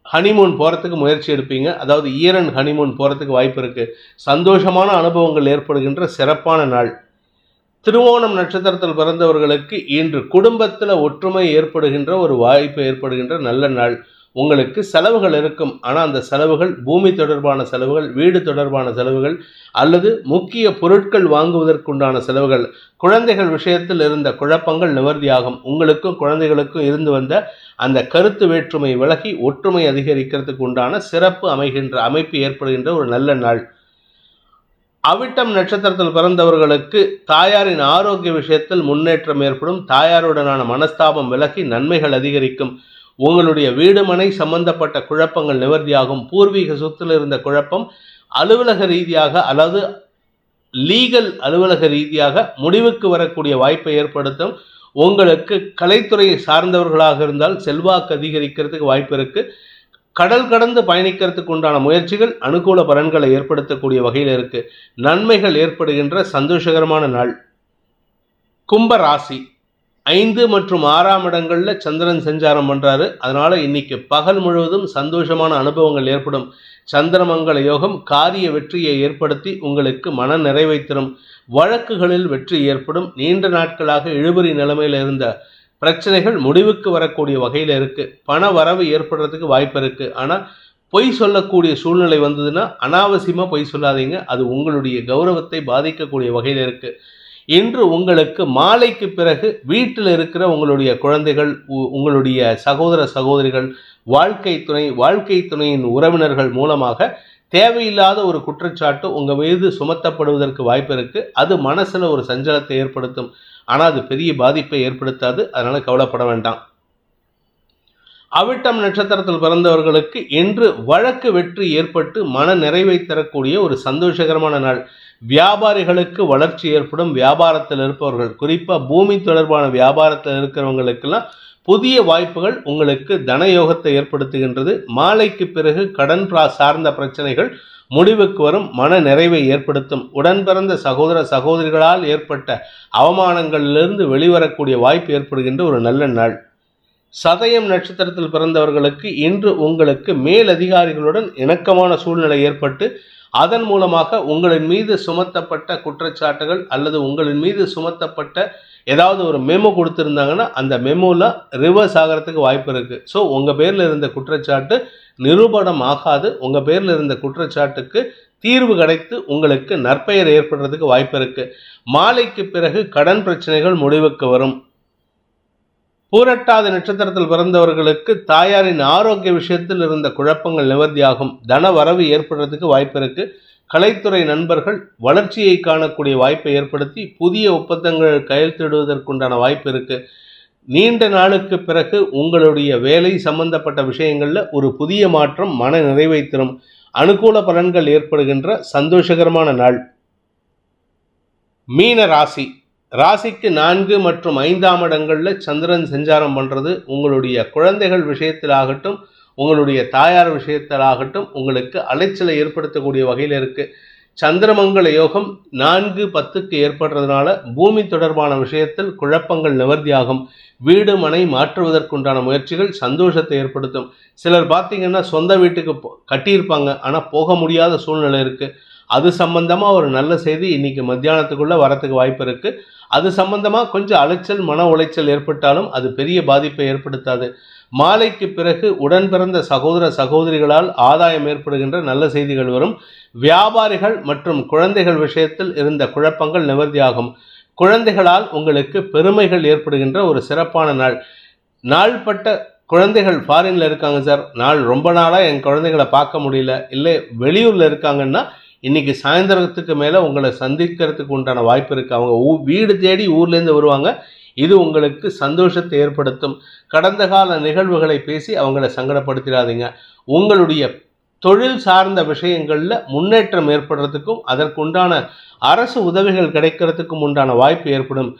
ஹனிமூன் போகிறதுக்கு முயற்சி எடுப்பீங்க. அதாவது ஈரன் ஹனிமூன் போகிறதுக்கு வாய்ப்பு இருக்குது. சந்தோஷமான அனுபவங்கள் ஏற்படுகின்ற சிறப்பான நாள். திருவோணம் நட்சத்திரத்தில் பிறந்தவர்களுக்கு இன்று குடும்பத்தில் ஒற்றுமை ஏற்படுகின்ற ஒரு வாய்ப்பு ஏற்படுகின்ற நல்ல நாள். உங்களுக்கு செலவுகள் இருக்கும். ஆனால் அந்த செலவுகள் பூமி தொடர்பான செலவுகள், வீடு தொடர்பான செலவுகள், அல்லது முக்கிய பொருட்கள் வாங்குவதற்குண்டான செலவுகள். குழந்தைகள் விஷயத்தில் இருந்த குழப்பங்கள் நிவர்த்தியாகும். உங்களுக்கும் குழந்தைகளுக்கும் இருந்து வந்த அந்த கருத்து வேற்றுமை விலகி ஒற்றுமை அதிகரிக்கிறதுக்கு உண்டான சிறப்பு அமைப்பு ஏற்படுகின்ற ஒரு நல்ல நாள். அவிட்டம் நட்சத்திரத்தில் பிறந்தவர்களுக்கு தாயாரின் ஆரோக்கிய விஷயத்தில் முன்னேற்றம் ஏற்படும். தாயாருடனான மனஸ்தாபம் விலகி நன்மைகள் அதிகரிக்கும். உங்களுடைய வீடு மனை சம்பந்தப்பட்ட குழப்பங்கள் நிவர்த்தியாகும். பூர்வீக சொத்தில் இருந்த குழப்பம் அலுவலக ரீதியாக, அதாவது லீகல் அலுவலக ரீதியாக முடிவுக்கு வரக்கூடிய வாய்ப்பை ஏற்படுத்தும். உங்களுக்கு கலைத்துறையை சார்ந்தவர்களாக இருந்தால் செல்வாக்கு அதிகரிக்கிறதுக்கு வாய்ப்பு இருக்கு. கடல் கடந்து பயணிக்கிறதுக்கு உண்டான முயற்சிகள் அனுகூல பலன்களை ஏற்படுத்தக்கூடிய வகையில் இருக்கு. நன்மைகள் ஏற்படுகின்ற சந்தோஷகரமான நாள். கும்ப ராசி 5 மற்றும் 6ஆம் இடங்களில் சந்திரன் சஞ்சாரம் பண்ணுறாரு. அதனால் இன்னைக்கு பகல் முழுவதும் சந்தோஷமான அனுபவங்கள் ஏற்படும். சந்திரமங்கல யோகம் காரிய வெற்றியை ஏற்படுத்தி உங்களுக்கு மன நிறைவை தரும். வழக்குகளில் வெற்றி ஏற்படும். நீண்ட நாட்களாக இழுபறி நிலைமையில் இருந்த பிரச்சனைகள் முடிவுக்கு வரக்கூடிய வகையில் இருக்குது. பண வரவு ஏற்படுறதுக்கு வாய்ப்பு இருக்குது. ஆனால் பொய் சொல்லக்கூடிய சூழ்நிலை வந்ததுன்னா அனாவசியமாக பொய் சொல்லாதீங்க. அது உங்களுடைய கௌரவத்தை பாதிக்கக்கூடிய வகையில் இருக்குது. இன்று உங்களுக்கு மாலைக்கு பிறகு வீட்டில் இருக்கிற உங்களுடைய குழந்தைகள், உங்களுடைய சகோதர சகோதரிகள், வாழ்க்கை துணையின் உறவினர்கள் மூலமாக தேவையில்லாத ஒரு குற்றச்சாட்டு உங்கள் மீது சுமத்தப்படுவதற்கு வாய்ப்பு இருக்குது. அது மனசில் ஒரு சஞ்சலத்தை ஏற்படுத்தும். ஆனால் அது பெரிய பாதிப்பை ஏற்படுத்தாது. அதனால் கவலைப்பட வேண்டாம். அவிட்டம் நட்சத்திரத்தில் பிறந்தவர்களுக்கு இன்று வழக்கு வெற்றி ஏற்பட்டு மன நிறைவை தரக்கூடிய ஒரு சந்தோஷகரமான நாள். வியாபாரிகளுக்கு வளர்ச்சி ஏற்படும். வியாபாரத்தில் இருப்பவர்கள், குறிப்பாக பூமி தொடர்பான வியாபாரத்தில் இருக்கிறவங்களுக்கெல்லாம் புதிய வாய்ப்புகள் உங்களுக்கு தனயோகத்தை ஏற்படுத்துகின்றது. மாலைக்கு பிறகு கடன் சார்ந்த பிரச்சனைகள் முடிவுக்கு வரும். மன நிறைவை ஏற்படுத்தும். உடன் பிறந்த சகோதர சகோதரிகளால் ஏற்பட்ட அவமானங்களிலிருந்து வெளிவரக்கூடிய வாய்ப்பு ஏற்படுகின்ற ஒரு நல்ல நாள். சதயம் நட்சத்திரத்தில் பிறந்தவர்களுக்கு இன்று உங்களுக்கு மேலதிகாரிகளுடன் இணக்கமான சூழ்நிலை ஏற்பட்டு அதன் மூலமாக உங்களின் மீது சுமத்தப்பட்ட குற்றச்சாட்டுகள் அல்லது உங்களின் மீது சுமத்தப்பட்ட ஏதாவது ஒரு மெமோ கொடுத்துருந்தாங்கன்னா அந்த மெமோவில் ரிவர்ஸ் ஆகிறதுக்கு வாய்ப்பு இருக்குது. ஸோ உங்கள் பேரில் இருந்த குற்றச்சாட்டு நிரூபணம் ஆகாது. உங்கள் பேரில் இருந்த குற்றச்சாட்டுக்கு தீர்வு கிடைத்து உங்களுக்கு நற்பெயர் ஏற்படுறதுக்கு வாய்ப்பு இருக்குது. மாலைக்கு பிறகு கடன் பிரச்சனைகள் முடிவுக்கு வரும். பூரட்டாதி நட்சத்திரத்தில் பிறந்தவர்களுக்கு தாயாரின் ஆரோக்கிய விஷயத்தில் இருந்த குழப்பங்கள் நிவர்த்தியாகும். தன வரவு ஏற்படுறதுக்கு வாய்ப்பு இருக்கு. கலைத்துறை நண்பர்கள் வளர்ச்சியை காணக்கூடிய வாய்ப்பை ஏற்படுத்தி புதிய ஒப்பந்தங்கள் கையெழுத்திடுவதற்குண்டான வாய்ப்பு இருக்கு. நீண்ட நாளுக்கு பிறகு உங்களுடைய வேலை சம்பந்தப்பட்ட விஷயங்களில் ஒரு புதிய மாற்றம் மன நிறைவை தரும். அனுகூல பலன்கள் ஏற்படுகின்ற சந்தோஷகரமான நாள். மீன ராசி ராசிக்கு 4 மற்றும் 5ஆம் இடங்களில் சந்திரன் சஞ்சாரம் பண்ணுறது உங்களுடைய குழந்தைகள் விஷயத்திலாகட்டும், உங்களுடைய தாயார் விஷயத்திலாகட்டும் உங்களுக்கு அலைச்சலை ஏற்படுத்தக்கூடிய வகையில் இருக்குது. சந்திரமங்கல யோகம் 4-10க்கு ஏற்படுறதுனால பூமி தொடர்பான விஷயத்தில் குழப்பங்கள் நிவர்த்தியாகும். வீடு மனை மாற்றுவதற்குண்டான முயற்சிகள் சந்தோஷத்தை ஏற்படுத்தும். சிலர் பார்த்தீங்கன்னா சொந்த வீட்டுக்கு கட்டியிருப்பாங்க, ஆனால் போக முடியாத சூழ்நிலை இருக்குது. அது சம்பந்தமாக ஒரு நல்ல செய்தி இன்னைக்கு மத்தியானத்துக்குள்ளே வரத்துக்கு வாய்ப்பு இருக்குது. அது சம்பந்தமாக கொஞ்சம் அலைச்சல் மன உளைச்சல் ஏற்பட்டாலும் அது பெரிய பாதிப்பை ஏற்படுத்தாது. மாலைக்கு பிறகு உடன் பிறந்த சகோதர சகோதரிகளால் ஆதாயம் ஏற்படுகின்ற நல்ல செய்திகள் வரும். வியாபாரிகள் மற்றும் குழந்தைகள் விஷயத்தில் இருந்த குழப்பங்கள் நிவர்த்தியாகும். குழந்தைகளால் உங்களுக்கு பெருமைகள் ஏற்படுகின்ற ஒரு சிறப்பான நாள். நாள்பட்ட குழந்தைகள் ஃபாரின்ல இருக்காங்க சார், ரொம்ப நாளாக என் குழந்தைகளை பார்க்க முடியல, இல்லை வெளியூரில் இருக்காங்கன்னா இன்றைக்கி சாயந்தரத்துக்கு மேலே உங்களை சந்திக்கிறதுக்கு உண்டான வாய்ப்பு இருக்குது. அவங்க வீடு தேடி ஊர்லேருந்து வருவாங்க. இது உங்களுக்கு சந்தோஷத்தை ஏற்படுத்தும். கடந்த கால நிகழ்வுகளை பேசி அவங்கள சங்கடப்படுத்திடாதீங்க. உங்களுடைய தொழில் சார்ந்த விஷயங்களில் முன்னேற்றம் ஏற்படுறதுக்கும் அதற்குண்டான அரசு உதவிகள் கிடைக்கிறதுக்கும் உண்டான வாய்ப்பு ஏற்படும்.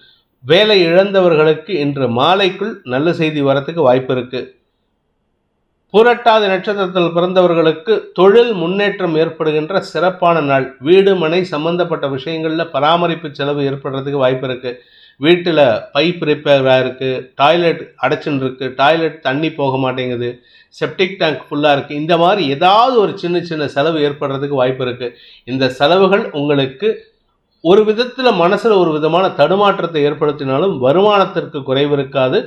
வேலை இழந்தவர்களுக்கு இன்று மாலைக்குள் நல்ல செய்தி வரத்துக்கு வாய்ப்பு இருக்குது. புரட்டாதி நட்சத்திரத்தில் பிறந்தவர்களுக்கு தொழில் முன்னேற்றம் ஏற்படுகின்ற சிறப்பான நாள். வீடு மனை சம்பந்தப்பட்ட விஷயங்களில் பராமரிப்பு செலவு ஏற்படுறதுக்கு வாய்ப்பு இருக்குது. வீட்டில் பைப் ரிப்பேராக இருக்குது, டாய்லெட் அடைச்சுன்னு இருக்குது, டாய்லெட் தண்ணி போக மாட்டேங்குது, செப்டிக் டேங்க் ஃபுல்லாக இருக்குது, இந்த மாதிரி ஏதாவது ஒரு சின்ன சின்ன செலவு ஏற்படுறதுக்கு வாய்ப்பு இருக்குது. இந்த செலவுகள் உங்களுக்கு ஒரு விதத்தில் மனசில் ஒரு விதமான தடுமாற்றத்தை ஏற்படுத்தினாலும் வருமானத்திற்கு குறைவு இருக்காது.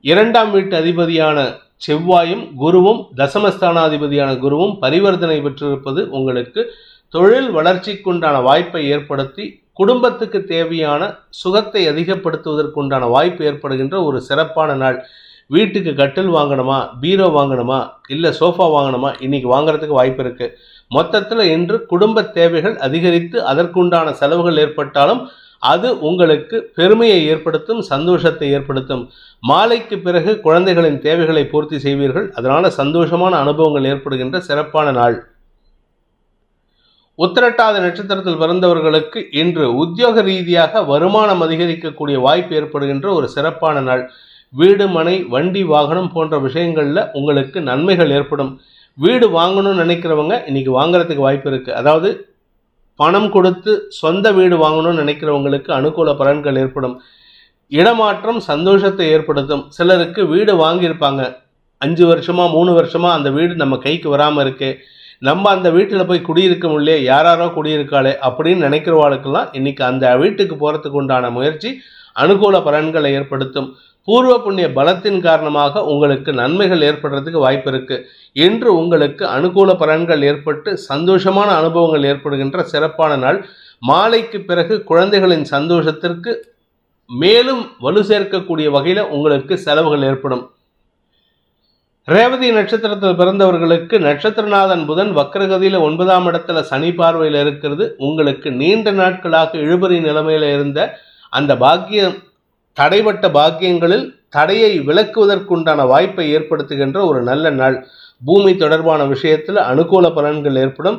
2ஆம் வீட்டு அதிபதியான செவ்வாயும் குருவும் தசமஸ்தானாதிபதியான குருவும் பரிவர்த்தனை பெற்றிருப்பது உங்களுக்கு தொழில் வளர்ச்சிக்குண்டான வாய்ப்பை ஏற்படுத்தி குடும்பத்துக்கு தேவையான சுகத்தை அதிகப்படுத்துவதற்குண்டான வாய்ப்பு ஏற்படுகின்ற ஒரு சிறப்பான நாள். வீட்டுக்கு கட்டில் வாங்கணுமா, பீரோ வாங்கணுமா, இல்லை சோஃபா வாங்கணுமா, இன்றைக்கி வாங்குறதுக்கு வாய்ப்பு இருக்குது. மொத்தத்தில் இன்று குடும்ப தேவைகள் அதிகரித்து அதற்குண்டான செலவுகள் ஏற்பட்டாலும் அது உங்களுக்கு பெருமையை ஏற்படுத்தும், சந்தோஷத்தை ஏற்படுத்தும். மாலைக்கு பிறகு குழந்தைகளின் தேவைகளை பூர்த்தி செய்வீர்கள். அதனால் சந்தோஷமான அனுபவங்கள் ஏற்படுகின்ற சிறப்பான நாள். உத்திரட்டாதி நட்சத்திரத்தில் பிறந்தவர்களுக்கு இன்று உத்தியோக ரீதியாக வருமானம் அதிகரிக்கக்கூடிய வாய்ப்பு ஏற்படுகின்ற ஒரு சிறப்பான நாள். வீடு மனை வண்டி வாகனம் போன்ற விஷயங்களில் உங்களுக்கு நன்மைகள் ஏற்படும். வீடு வாங்கணும்னு நினைக்கிறவங்க இன்றைக்கி வாங்குறதுக்கு வாய்ப்பு இருக்குது. அதாவது பணம் கொடுத்து சொந்த வீடு வாங்கணும்னு நினைக்கிறவங்களுக்கு அனுகூல பலன்கள் ஏற்படும். இடமாற்றம் சந்தோஷத்தை ஏற்படுத்தும். சிலருக்கு வீடு வாங்கியிருப்பாங்க, 5 வருஷமாக 3 வருஷமாக அந்த வீடு நம்ம கைக்கு வராமல் இருக்கு, நம்ம அந்த வீட்டில் போய் குடியிருக்க முடியல, யாராரோ குடியிருக்காளே அப்படின்னு நினைக்கிறவாளுக்கெல்லாம் இன்றைக்கி அந்த வீட்டுக்கு போகிறதுக்கு உண்டான முயற்சி அனுகூல பலன்களை ஏற்படுத்தும். பூர்வ புண்ணிய பலத்தின் காரணமாக உங்களுக்கு நன்மைகள் ஏற்படுறதுக்கு வாய்ப்பு இருக்குது. இன்று உங்களுக்கு அனுகூல பலன்கள் ஏற்பட்டு சந்தோஷமான அனுபவங்கள் ஏற்படுகின்ற சிறப்பான நாள். மாலைக்கு பிறகு குழந்தைகளின் சந்தோஷத்திற்கு மேலும் வலு சேர்க்கக்கூடிய வகையில் உங்களுக்கு செலவுகள் ஏற்படும். ரேவதி நட்சத்திரத்தில் பிறந்தவர்களுக்கு நட்சத்திரநாதன் புதன் வக்ரகதியில் 9ஆம் இடத்துல சனி பார்வையில் இருக்கிறது. உங்களுக்கு நீண்ட நாட்களாக இழுபறி நிலைமையில் இருந்த அந்த பாக்கியம், தடைப்பட்ட பாக்கியங்களில் தடையை விலக்குவதற்குண்டான வாய்ப்பை ஏற்படுத்துகின்ற ஒரு நல்ல நாள். பூமி தொடர்பான விஷயத்தில் அனுகூல பலன்கள் ஏற்படும்.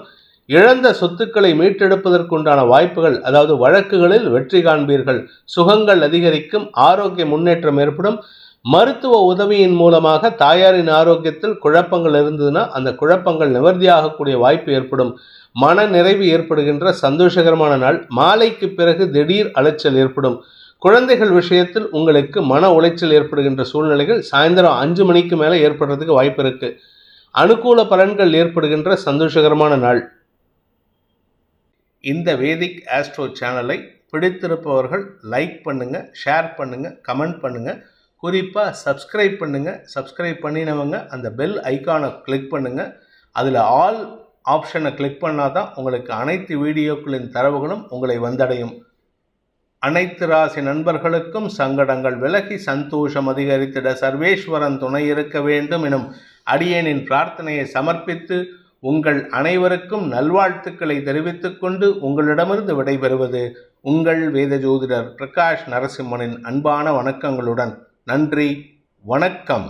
இழந்த சொத்துக்களை மீட்டெடுப்பதற்குண்டான வாய்ப்புகள், அதாவது வழக்குகளில் வெற்றி காண்பீர்கள். சுகங்கள் அதிகரிக்கும், ஆரோக்கிய முன்னேற்றம் ஏற்படும். மருத்துவ உதவியின் மூலமாக தாயாரின் ஆரோக்கியத்தில் குழப்பங்கள் இருந்ததுன்னா அந்த குழப்பங்கள் நிவர்த்தியாகக்கூடிய வாய்ப்பு ஏற்படும். மன நிறைவு ஏற்படுகின்ற சந்தோஷகரமான நாள். மாலைக்கு பிறகு திடீர் அலைச்சல் ஏற்படும். குழந்தைகள் விஷயத்தில் உங்களுக்கு மன உளைச்சல் ஏற்படுகின்ற சூழ்நிலைகள் சாயந்தரம் 5 மணிக்கு மேலே ஏற்படுறதுக்கு வாய்ப்பு இருக்குது. அனுகூல பலன்கள் ஏற்படுகின்ற சந்தோஷகரமான நாள். இந்த வேதிக் ஆஸ்ட்ரோ சேனலை பிடித்திருப்பவர்கள் லைக் பண்ணுங்கள், ஷேர் பண்ணுங்கள், கமெண்ட் பண்ணுங்கள். குறிப்பாக சப்ஸ்கிரைப் பண்ணுங்கள். சப்ஸ்கிரைப் பண்ணினவங்க அந்த பெல் ஐக்கானை கிளிக் பண்ணுங்கள். அதில் ஆல் ஆப்ஷனை கிளிக் பண்ணால் தான் உங்களுக்கு அனைத்து வீடியோக்களின் தரவுகளும் உங்களை வந்தடையும். அனைத்து ராசி நண்பர்களுக்கும் சங்கடங்கள் விலகி சந்தோஷம் அதிகரித்திட சர்வேஸ்வரன் துணை இருக்க வேண்டும் எனும் அடியேனின் பிரார்த்தனையை சமர்ப்பித்து உங்கள் அனைவருக்கும் நல்வாழ்த்துக்களை தெரிவித்துக் கொண்டு உங்களிடமிருந்து விடைபெறுவது உங்கள் வேத ஜோதிடர் பிரகாஷ் நரசிம்மனின் அன்பான வணக்கங்களுடன். நன்றி, வணக்கம்.